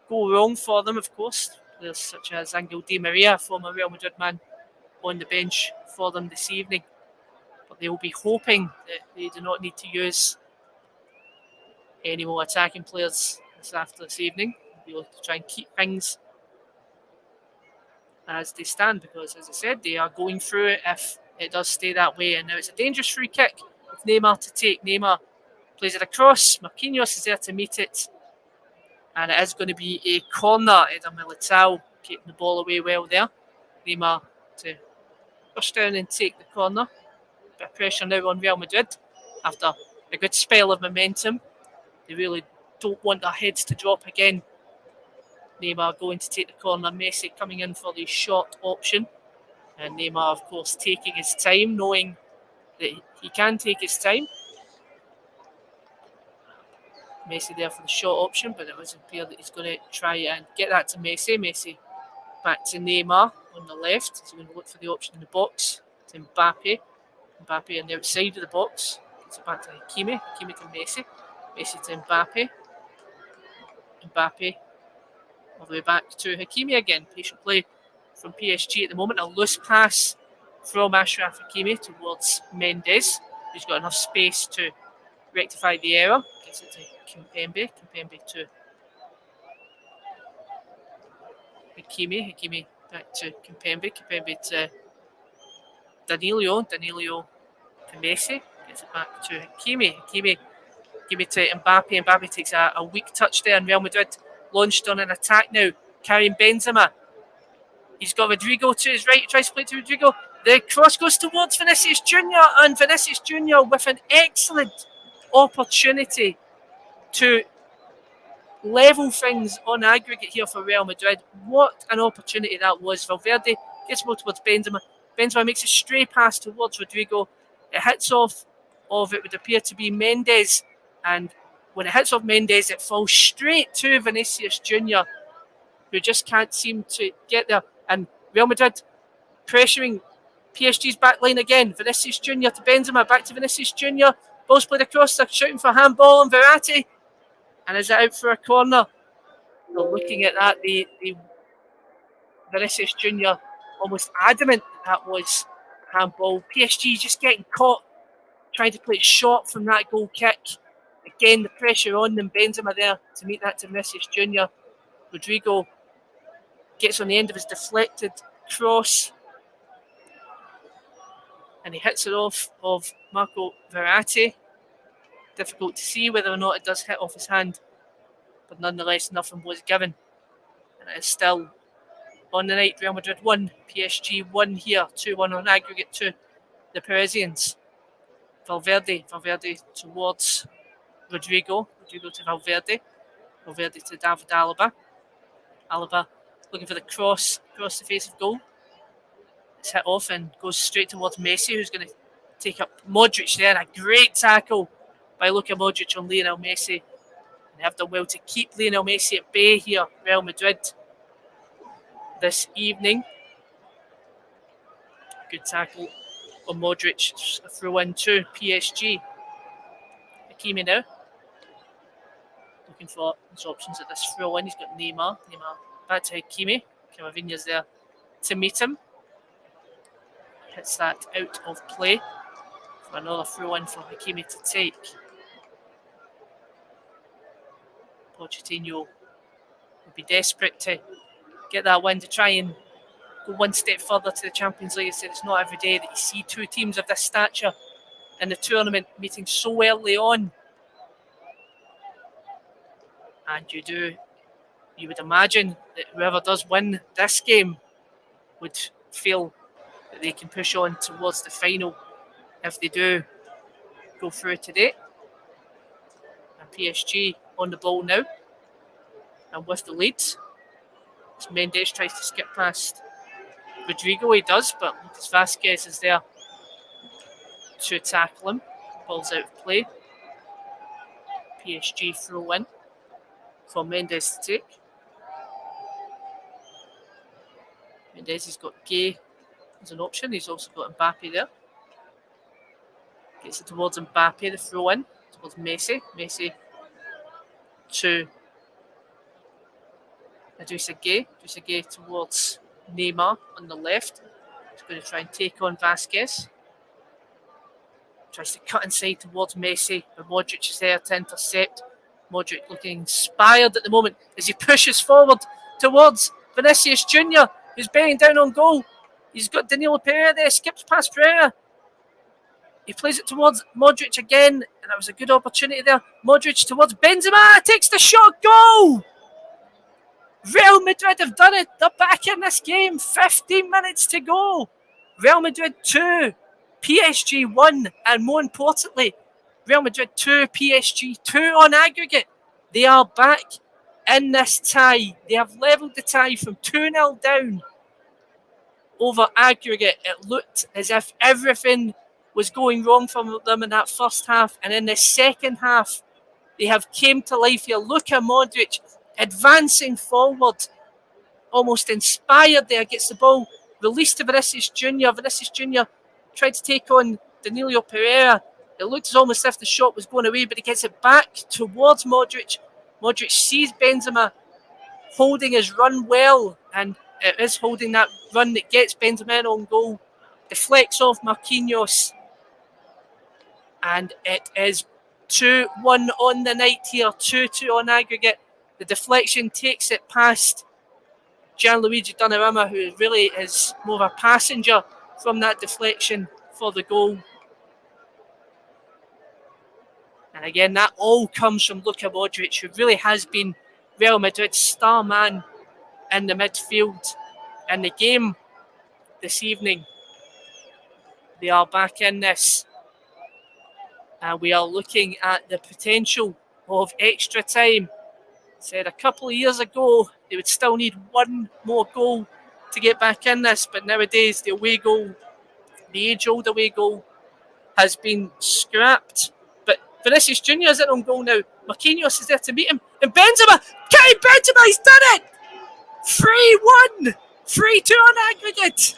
go wrong for them, of course. Players such as Angel Di Maria, former Real Madrid man, on the bench for them this evening. But they will be hoping that they do not need to use any more attacking players this evening. They'll be able to try and keep things as they stand, because, as I said, they are going through it if it does stay that way. And now it's a dangerous free kick with Neymar to take. Neymar plays it across. Marquinhos is there to meet it. And it is going to be a corner. Eder Militao getting the ball away well there. Neymar to rush down and take the corner. Bit of pressure now on Real Madrid after a good spell of momentum. They really don't want their heads to drop again. Neymar going to take the corner. Messi coming in for the short option. And Neymar, of course, taking his time, knowing that he can take his time. Messi there for the short option, but it was clear that he's going to try and get that to Messi. Messi back to Neymar on the left. He's going to look for the option in the box to Mbappe. Mbappe on the outside of the box. Gets it back to Hakimi. Hakimi to Messi. Messi to Mbappe. Mbappe all the way back to Hakimi again. Patient play from PSG at the moment. A loose pass from Achraf Hakimi towards Mendes, who's got enough space to rectify the error. Gets it to Kimpembe. Kimpembe to Hakimi. Hakimi back to Kimpembe. Kimpembe to Danilo. Danilo to Messi. Gets it back to Hakimi. Hakimi to Mbappe. Mbappe takes a weak touch there, and Real Madrid launched on an attack now. Carrying Benzema. He's got Rodrigo to his right. He tries to play to Rodrigo. The cross goes towards Vinicius Junior, and Vinicius Junior with an excellent opportunity to level things on aggregate here for Real Madrid. What an opportunity that was. Valverde gets the ball towards Benzema. Benzema makes a stray pass towards Rodrigo. It hits off of, it would appear to be Mendes, and when it hits off Mendes, it falls straight to Vinicius Junior, who just can't seem to get there. And Real Madrid pressuring PSG's back line again. Vinicius Junior to Benzema, back to Vinicius Junior. Ball's played across, they're shooting for handball on Verratti. And is it out for a corner? Well, looking at that, the Vinicius Junior almost adamant that was handball. PSG just getting caught trying to play it short from that goal kick. Again, the pressure on them. Benzema there to meet that to Vinicius Junior. Rodrigo gets on the end of his deflected cross, and he hits it off of Marco Verratti. Difficult to see whether or not it does hit off his hand, but nonetheless, nothing was given. And it is still on the night. Real Madrid 1, PSG 1 here, 2-1 on aggregate to the Parisians. Valverde towards Rodrigo to Valverde to David Alaba. Alaba looking for the cross across the face of goal. It's hit off and goes straight towards Messi, who's going to take up Modric there. A great tackle by Luka Modric on Lionel Messi. And they have done well to keep Lionel Messi at bay here, Real Madrid, this evening. Good tackle on Modric. A throw in to PSG. Hakimi now looking for his options at this throw in. He's got Neymar back to Hakimi. Camavinga's there to meet him. Hits that out of play for another throw in for Hakimi to take. Pochettino would be desperate to get that win to try and go one step further to the Champions League. He said it's not every day that you see two teams of this stature in the tournament meeting so early on. And you would imagine that whoever does win this game would feel that they can push on towards the final if they do go through today. PSG on the ball now and with the lead. As Mendes tries to skip past Rodrigo, he does, but Lucas Vazquez is there to tackle him. Ball's out of play. PSG throw in for Mendes to take. Mendes has got Gay as an option. He's also got Mbappe there. Gets it towards Mbappe, the throw in towards Messi. Messi to Idrissa Gueye. Idrissa Gueye towards Neymar on the left. He's going to try and take on Vazquez. Tries to cut inside towards Messi, but Modric is there to intercept. Modric looking inspired at the moment as he pushes forward towards Vinicius Junior, who's bearing down on goal. He's got Danilo Pereira there, skips past Pereira. He plays it towards Modric again, and that was a good opportunity there. Modric towards Benzema, takes the shot, goal! Real Madrid have done it. They're back in this game. 15 minutes to go. Real Madrid 2, PSG 1, and more importantly, Real Madrid 2, PSG 2 on aggregate. They are back in this tie. They have levelled the tie from 2-0 down over aggregate. It looked as if everything was going wrong for them in that first half, and in the second half, they have came to life here. Luka Modric advancing forward, almost inspired there, gets the ball released to Vinicius Junior. Vinicius Junior tried to take on Danilo Pereira. It looked almost as if the shot was going away, but he gets it back towards Modric. Modric sees Benzema holding his run well, and it is holding that run that gets Benzema on goal. Deflects off Marquinhos, and it is 2-1 on the night here, 2-2 on aggregate. The deflection takes it past Gianluigi Donnarumma, who really is more of a passenger from that deflection for the goal. And again, that all comes from Luka Modric, who really has been Real Madrid's star man in the midfield. In the game this evening, they are back in this. And we are looking at the potential of extra time. Said a couple of years ago, they would still need one more goal to get back in this. But nowadays, the away goal, the age-old away goal, has been scrapped. But Vinicius Junior is in on goal now. Marquinhos is there to meet him. And Benzema! Karim Benzema, he's done it! 3-1! 3-2 on aggregate!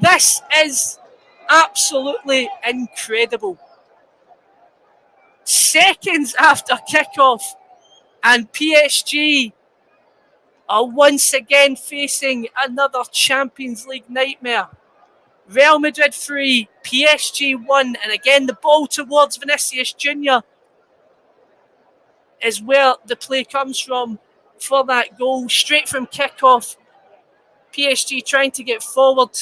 This is absolutely incredible. Seconds after kickoff, and PSG are once again facing another Champions League nightmare. Real Madrid 3, PSG 1, and again the ball towards Vinicius Junior is where the play comes from for that goal. Straight from kickoff, PSG trying to get forward.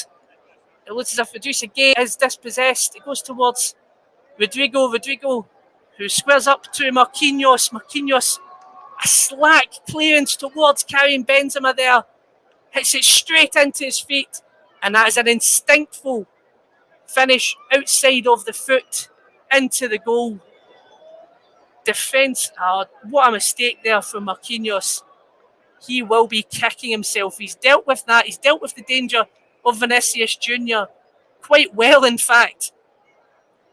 It looks as if Idrissa Gueye is dispossessed. It goes towards Rodrigo, who squares up to Marquinhos. Marquinhos, a slack clearance towards Karim Benzema there. Hits it straight into his feet. And that is an instinctful finish outside of the foot into the goal. Defence, what a mistake there from Marquinhos. He will be kicking himself. He's dealt with that. He's dealt with the danger of Vinicius Junior quite well, in fact.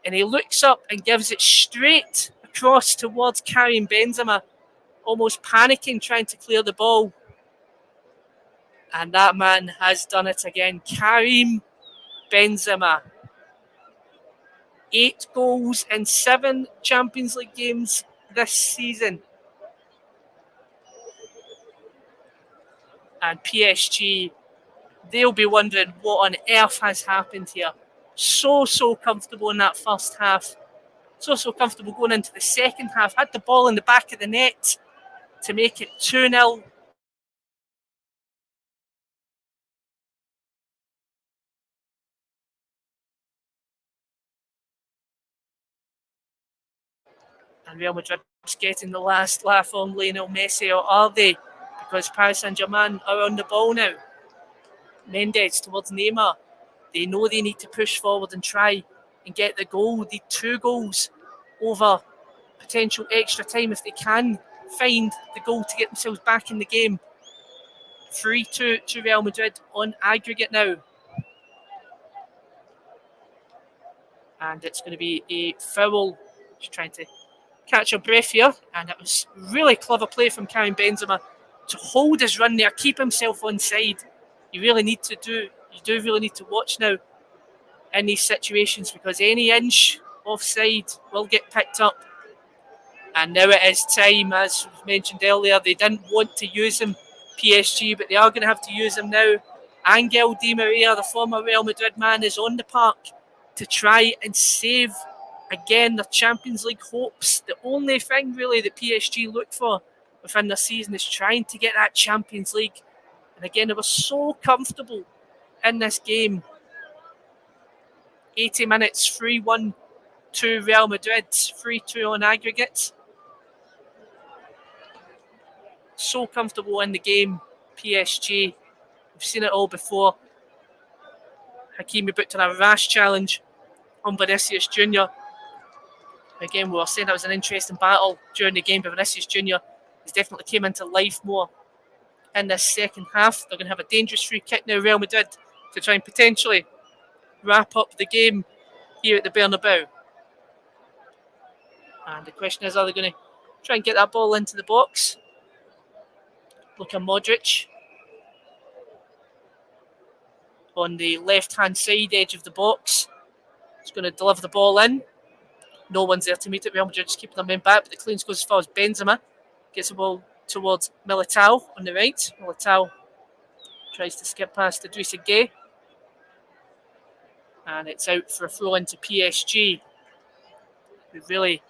And he looks up and gives it straight across towards Karim Benzema, almost panicking, trying to clear the ball. And that man has done it again. Karim Benzema. 8 goals in 7 Champions League games this season. And PSG, they'll be wondering what on earth has happened here. So comfortable in that first half. So comfortable going into the second half. Had the ball in the back of the net to make it 2-0. And Real Madrid getting the last laugh on Lionel Messi, or are they? Because Paris Saint Germain are on the ball now. Mendes towards Neymar. They know they need to push forward and try and get the goal. They need 2 goals over potential extra time if they can find the goal to get themselves back in the game. 3-2 to Real Madrid on aggregate now. And it's going to be a foul. Just trying to catch a breath here. And it was really clever play from Karim Benzema to hold his run there, keep himself onside. You do really need to watch now in these situations, because any inch offside will get picked up. And now it is time, as mentioned earlier, they didn't want to use him, PSG, but they are going to have to use him now. Angel Di Maria, the former Real Madrid man, is on the park to try and save, again, their Champions League hopes. The only thing, really, that PSG look for within the season is trying to get that Champions League. And again, they were so comfortable in this game. 80 minutes, 3-1 to Real Madrid, 3-2 on aggregate. So comfortable in the game, PSG. We've seen it all before. Hakimi booked on a rash challenge on Vinicius Junior. Again, we were saying that was an interesting battle during the game, but Vinicius Junior has definitely came into life more in this second half. They're going to have a dangerous free kick now, Real Madrid, to try and potentially wrap up the game here at the Bernabeu. And the question is, are they going to try and get that ball into the box? Luka Modric on the left-hand side edge of the box. He's going to deliver the ball in. No one's there to meet it. Real Madrid just keeping their men back, but the clearance goes as far as Benzema. Gets the ball towards Militao on the right. Militao tries to skip past Idrissa Gueye. And it's out for a throw into PSG. We really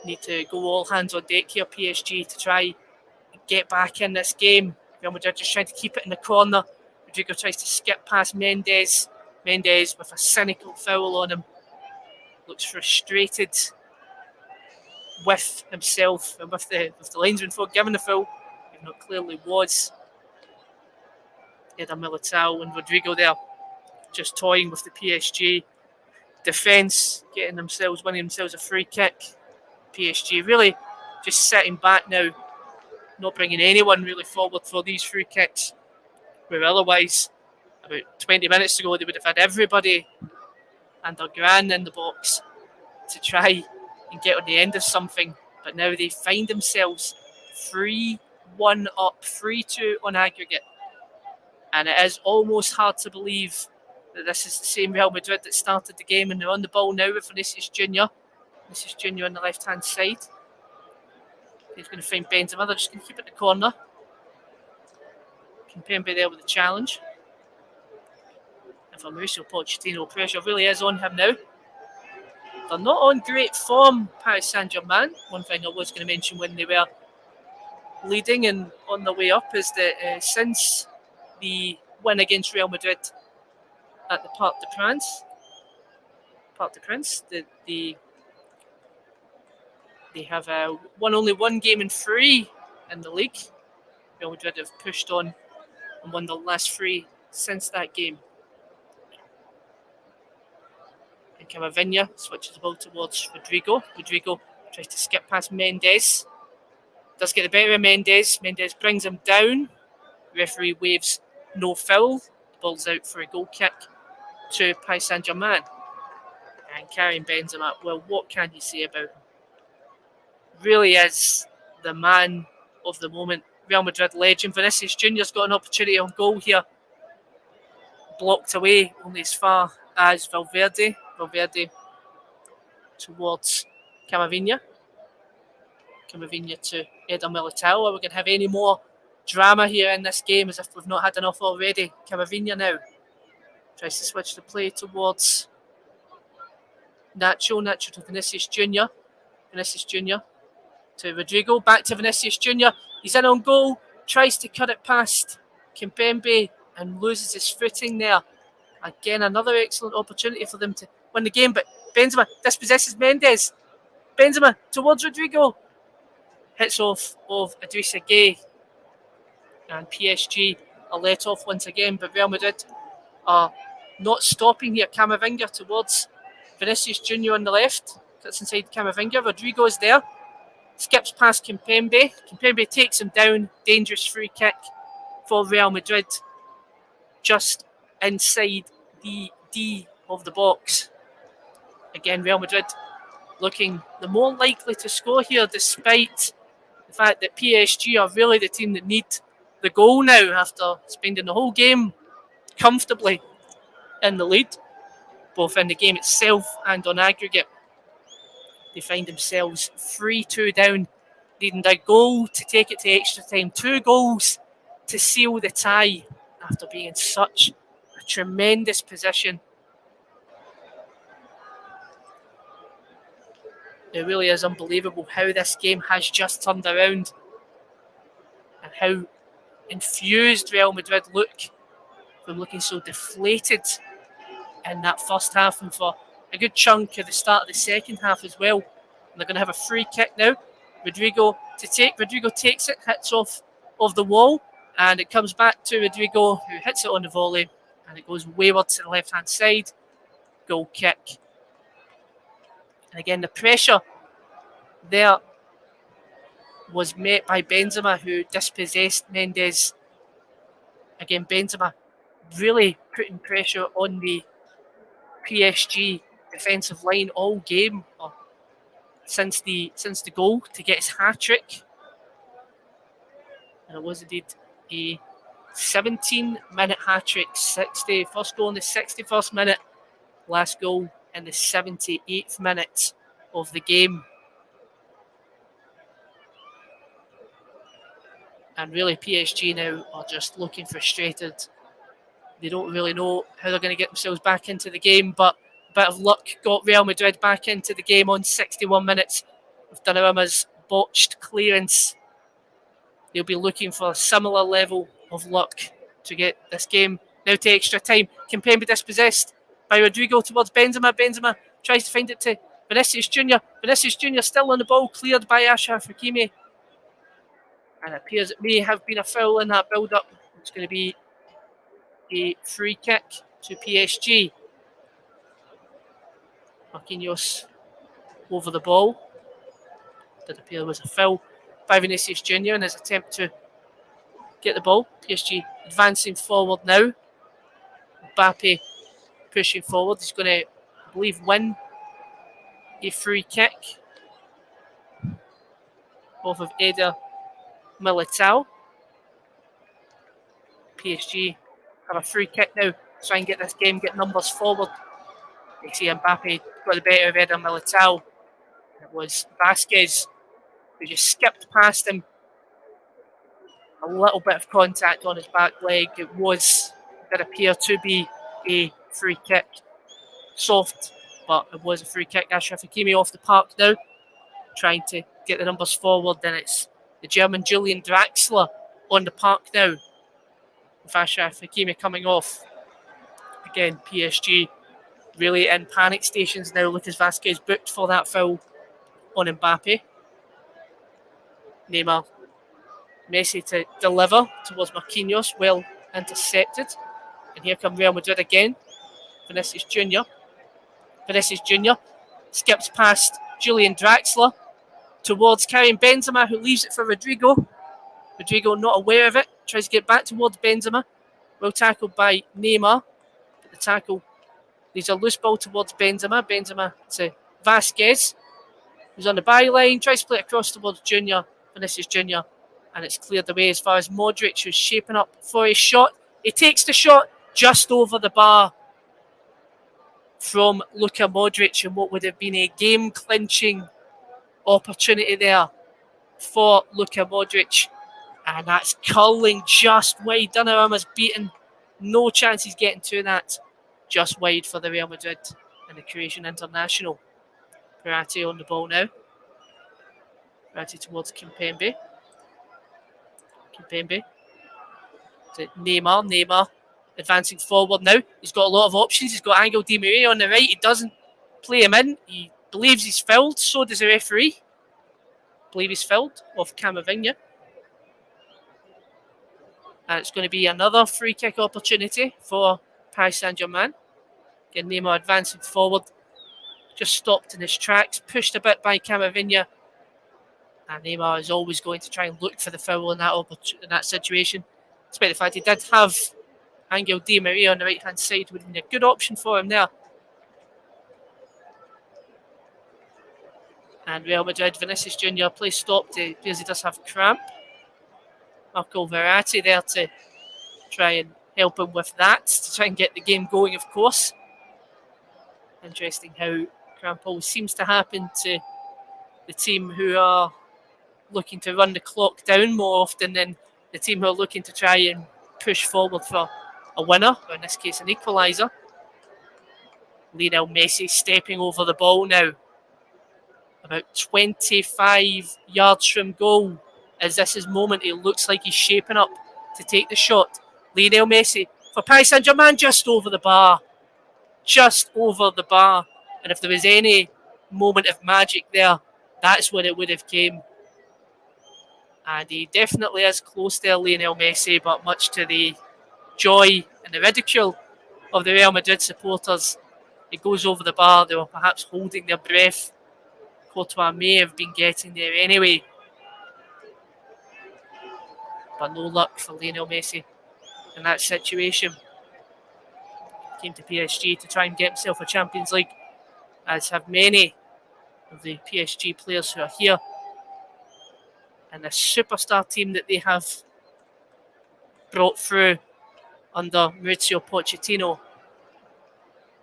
need to go all hands on deck here, PSG, to try and get back in this game. Real Madrid just trying to keep it in the corner. Rodrigo tries to skip past Mendes. Mendes with a cynical foul on him. Looks frustrated with himself and with the linesman for giving the foul, even though it clearly was. Eder Militao and Rodrigo there just toying with the PSG defence, winning themselves a free kick. PSG really just sitting back now, not bringing anyone really forward for these free kicks, where otherwise about 20 minutes ago they would have had everybody and their gran in the box to try and get on the end of something, but now they find themselves 3-1 up, 3-2 on aggregate, and it is almost hard to believe that this is the same Real Madrid that started the game, and they're on the ball now with Vinicius Junior. Vinicius Junior on the left-hand side. He's going to find Benzema. They're just going to keep it in the corner. Kimpembe there with the challenge. And for Mauricio Pochettino, pressure really is on him now. They're not on great form, Paris Saint Germain. One thing I was going to mention when they were leading and on the way up is that since the win against Real Madrid at the Parc des Princes, they have won only one game in 3 in the league. Real Madrid have pushed on and won the last 3 since that game. And Camavinga switches the ball towards Rodrigo. Rodrigo tries to skip past Mendes. Does get the better of Mendes. Mendes brings him down. Referee waves no foul. The ball's out for a goal kick to Paris Saint Germain. And Karim Benzema, well, what can you say about him? Really is the man of the moment. Real Madrid legend. Vinicius Junior's got an opportunity on goal here. Blocked away only as far as Valverde. Valverde towards Camavinga. Camavinga to Eder Militao. Are we going to have any more drama here in this game, as if we've not had enough already? Camavinga now tries to switch the play towards Nacho. Nacho to Vinicius Junior. Vinicius Junior to Rodrigo. Back to Vinicius Junior. He's in on goal. Tries to cut it past Kimpembe and loses his footing there. Again, another excellent opportunity for them to win the game. But Benzema dispossesses Mendes. Benzema towards Rodrigo. Hits off of Idrissa Gueye. And PSG are let off once again. But Real Madrid are not stopping here. Camavinga towards Vinicius Junior on the left. cuts inside Camavinga. Rodrigo is there. Skips past Kimpembe. Kimpembe takes him down. Dangerous free kick for Real Madrid. Just inside the D of the box. Again, Real Madrid looking the more likely to score here, despite the fact that PSG are really the team that need the goal now after spending the whole game comfortably in the lead, both in the game itself and on aggregate. They find themselves 3-2 down, needing a goal to take it to extra time. 2 goals to seal the tie after being in such a tremendous position. It really is unbelievable how this game has just turned around and how infused Real Madrid look from looking so deflated in that first half and for a good chunk of the start of the second half as well. And they're going to have a free kick now. Rodrigo to take. Rodrigo takes it, hits off of the wall, and it comes back to Rodrigo, who hits it on the volley, and it goes wayward to the left-hand side. Goal kick. And again, the pressure there was met by Benzema, who dispossessed Mendes. Again, Benzema really putting pressure on the PSG defensive line all game, or since the goal, to get his hat-trick. And it was indeed a 17-minute hat-trick. First goal in the 61st minute, last goal in the 78th minute of the game. And really, PSG now are just looking frustrated. They don't really know how they're going to get themselves back into the game, but a bit of luck got Real Madrid back into the game on 61 minutes with Donnarumma's botched clearance. They'll be looking for a similar level of luck to get this game now to extra time. Kimpembe dispossessed by Rodrigo towards Benzema. Benzema tries to find it to Vinicius Junior. Vinicius Junior still on the ball, cleared by Achraf Hakimi. And it appears it may have been a foul in that build-up. It's going to be a free kick to PSG. Marquinhos over the ball. Did appear there was a foul by Vinicius Junior in his attempt to get the ball. PSG advancing forward now. Mbappe pushing forward. He's going to, I believe, win a free kick off of Eder Militao. PSG have a free kick now. Try and get this game, get numbers forward. You see Mbappe got the better of Eder Militao. It was Vasquez who just skipped past him. A little bit of contact on his back leg. It did appear to be a free kick. Soft, but it was a free kick. Achraf Hakimi off the park now, trying to get the numbers forward. Then it's the German Julian Draxler on the park now, with Achraf Hakimi coming off. Again, PSG really in panic stations now. Lucas Vasquez booked for that foul on Mbappe. Neymar, Messi to deliver towards Marquinhos, well intercepted. And here come Real Madrid again. Vinicius Junior skips past Julian Draxler towards Karim Benzema, who leaves it for Rodrigo. Rodrigo not aware of it, tries to get back towards Benzema. Well tackled by Neymar. But the tackle leaves a loose ball towards Benzema. Benzema to Vasquez, who's on the byline, tries to play it across towards Vinicius Junior, and it's cleared away as far as Modric, who's shaping up for his shot. He takes the shot just over the bar from Luka Modric, and what would have been a game-clinching opportunity there for Luka Modric. And that's curling just wide. Donnarumma's beaten. No chance he's getting to that. Just wide for the Real Madrid and the Croatian international. Verratti on the ball now. Verratti towards Kimpembe. To Neymar advancing forward now. He's got a lot of options. He's got Angel Di Maria on the right. He doesn't play him in. He believes he's fouled. So does the referee. Believe he's fouled off Camavinga. And it's going to be another free kick opportunity for Paris Saint Germain. Again, Neymar advancing forward. just stopped in his tracks, pushed a bit by Camavinga. And Neymar is always going to try and look for the foul in that situation. Despite the fact he did have Angel Di Maria on the right-hand side, would have been a good option for him there. And Real Madrid, Vinicius Junior play stopped because he does have cramp. Marco Verratti there to try and help him with that, to try and get the game going, of course. Interesting how cramp always seems to happen to the team who are looking to run the clock down more often than the team who are looking to try and push forward for a winner, or in this case an equaliser. Lionel Messi stepping over the ball now. About 25 yards from goal. As this is moment, it looks like he's shaping up to take the shot. Lionel Messi for Paris Saint Germain, just over the bar. Just over the bar. And if there was any moment of magic there, that's when it would have came. And he definitely is close there, Lionel Messi, but much to the joy and the ridicule of the Real Madrid supporters, it goes over the bar. They were perhaps holding their breath. Courtois may have been getting there anyway. But no luck for Lionel Messi in that situation. Came to PSG to try and get himself a Champions League, as have many of the PSG players who are here. And the superstar team that they have brought through under Mauricio Pochettino.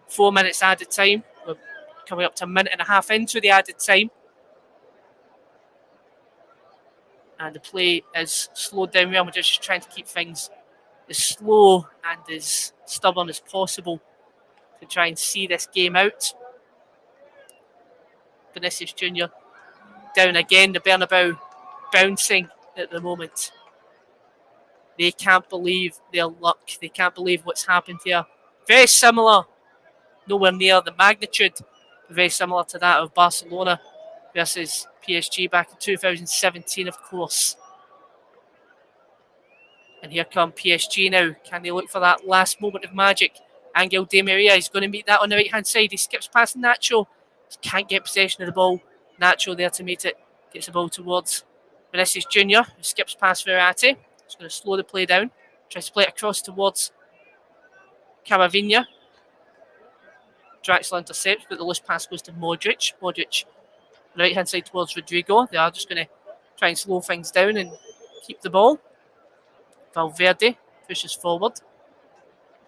4 minutes added time. We're coming up to a minute and a half into the added time. And the play is slowed down. Real Madrid just trying to keep things as slow and as stubborn as possible to try and see this game out. Vinicius Junior down again. The Bernabeu bouncing at the moment. They can't believe their luck. They can't believe what's happened here. Very similar, nowhere near the magnitude, very similar to that of Barcelona versus PSG back in 2017, of course. And here come PSG now. Can they look for that last moment of magic? Angel Di Maria is going to meet that on the right-hand side. He skips past Nacho. Can't get possession of the ball. Nacho there to meet it. Gets the ball towards Vinicius Junior, who skips past Verratti. He's going to slow the play down. Tries to play it across towards Camavinga. Draxler intercepts, but the loose pass goes to Modric. Modric, right-hand side towards Rodrigo. They are just going to try and slow things down and keep the ball. Valverde pushes forward.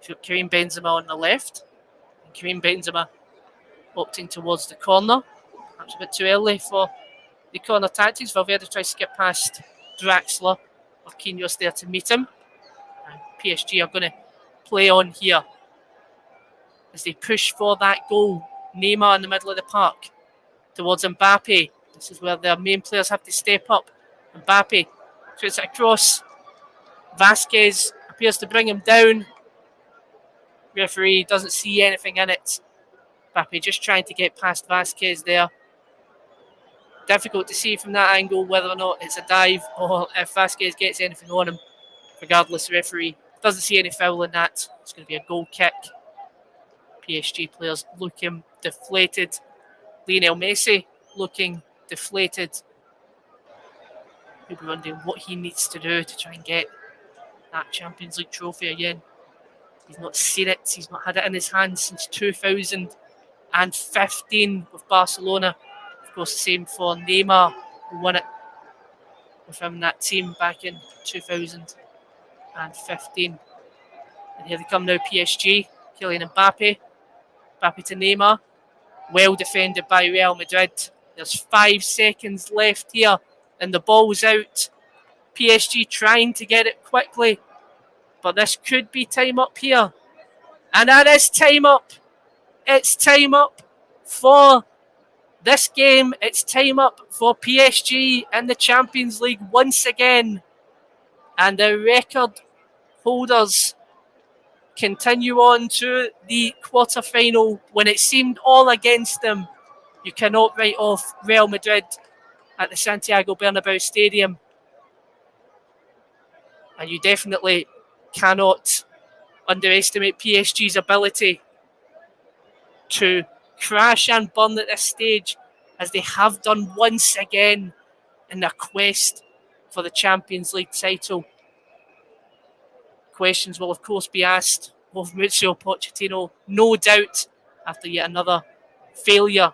We've got Karim Benzema on the left. And Karim Benzema opting towards the corner. Perhaps a bit too early for the corner tactics. Valverde tries to get past Draxler. Marquinhos there to meet him. And PSG are going to play on here as they push for that goal. Neymar in the middle of the park towards Mbappe. This is where their main players have to step up. Mbappe puts it across. Vasquez appears to bring him down. Referee doesn't see anything in it. Mbappe just trying to get past Vasquez there. Difficult to see from that angle whether or not it's a dive or if Vasquez gets anything on him. Regardless, the referee doesn't see any foul in that. It's going to be a goal kick. PSG players looking deflated. Lionel Messi looking deflated. You'll be wondering what he needs to do to try and get that Champions League trophy again. He's not seen it. He's not had it in his hands since 2015 with Barcelona. Of course, the same for Neymar, who won it with him in that team back in 2015. And here they come now, PSG. Kylian Mbappe. Mbappe to Neymar. Well defended by Real Madrid. There's 5 seconds left here and the ball's out. PSG trying to get it quickly, but this could be time up here. And that is time up. It's time up for this game. It's time up for PSG in the Champions League once again. And the record holders continue on to the quarter-final when it seemed all against them. You cannot write off Real Madrid at the Santiago Bernabeu Stadium. And you definitely cannot underestimate PSG's ability to crash and burn at this stage, as they have done once again in their quest for the Champions League title. Questions will of course be asked of Mauricio Pochettino, no doubt, after yet another failure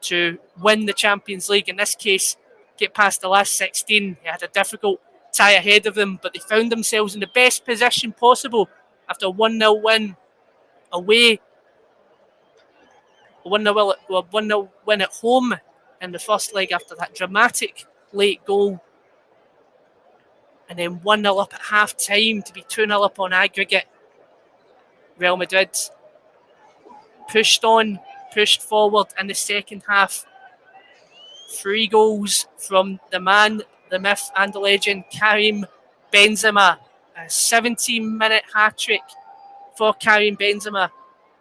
to win the Champions League. In this case, get past the last 16. They had a difficult tie ahead of them, but they found themselves in the best position possible after a 1-0 win away, a 1-0 win at home in the first leg after that dramatic late goal, and then 1-0 up at half time to be 2-0 up on aggregate. Real Madrid pushed on, pushed forward in the second half. 3 goals from the man, the myth and the legend, Karim Benzema. A 17-minute hat-trick for Karim Benzema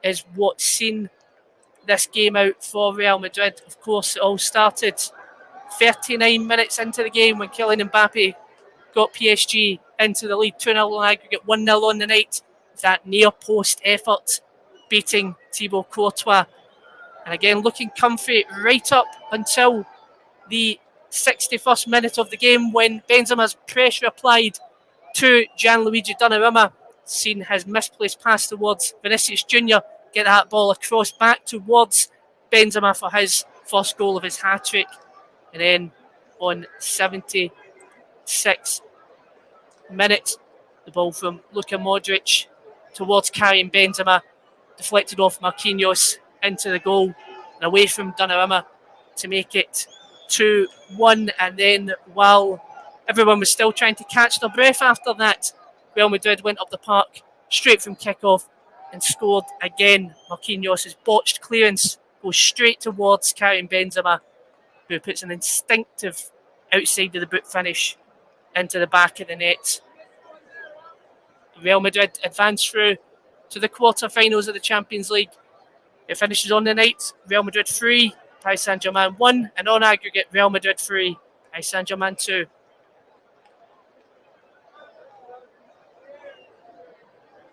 is what's seen this game out for Real Madrid. Of course, it all started 39 minutes into the game when Kylian Mbappe got PSG into the lead, 2-0 on aggregate, 1-0 on the night, with that near-post effort beating Thibaut Courtois. And again, looking comfy right up until the 61st minute of the game, when Benzema's pressure applied to Gianluigi Donnarumma, seen his misplaced pass towards Vinicius Jr. get that ball across back towards Benzema for his first goal of his hat-trick. And then on 76 minutes, the ball from Luka Modric towards Karim Benzema, deflected off Marquinhos into the goal and away from Donnarumma to make it 2-1. And then, while everyone was still trying to catch their breath after that, Real Madrid went up the park straight from kickoff and scored again. Marquinhos' botched clearance goes straight towards Karim Benzema, who puts an instinctive outside of the boot finish into the back of the net. Real Madrid advance through to the quarter-finals of the Champions League. It finishes on the night. Real Madrid 3, Paris Saint Germain 1, and on aggregate, Real Madrid 3, Paris Saint Germain 2.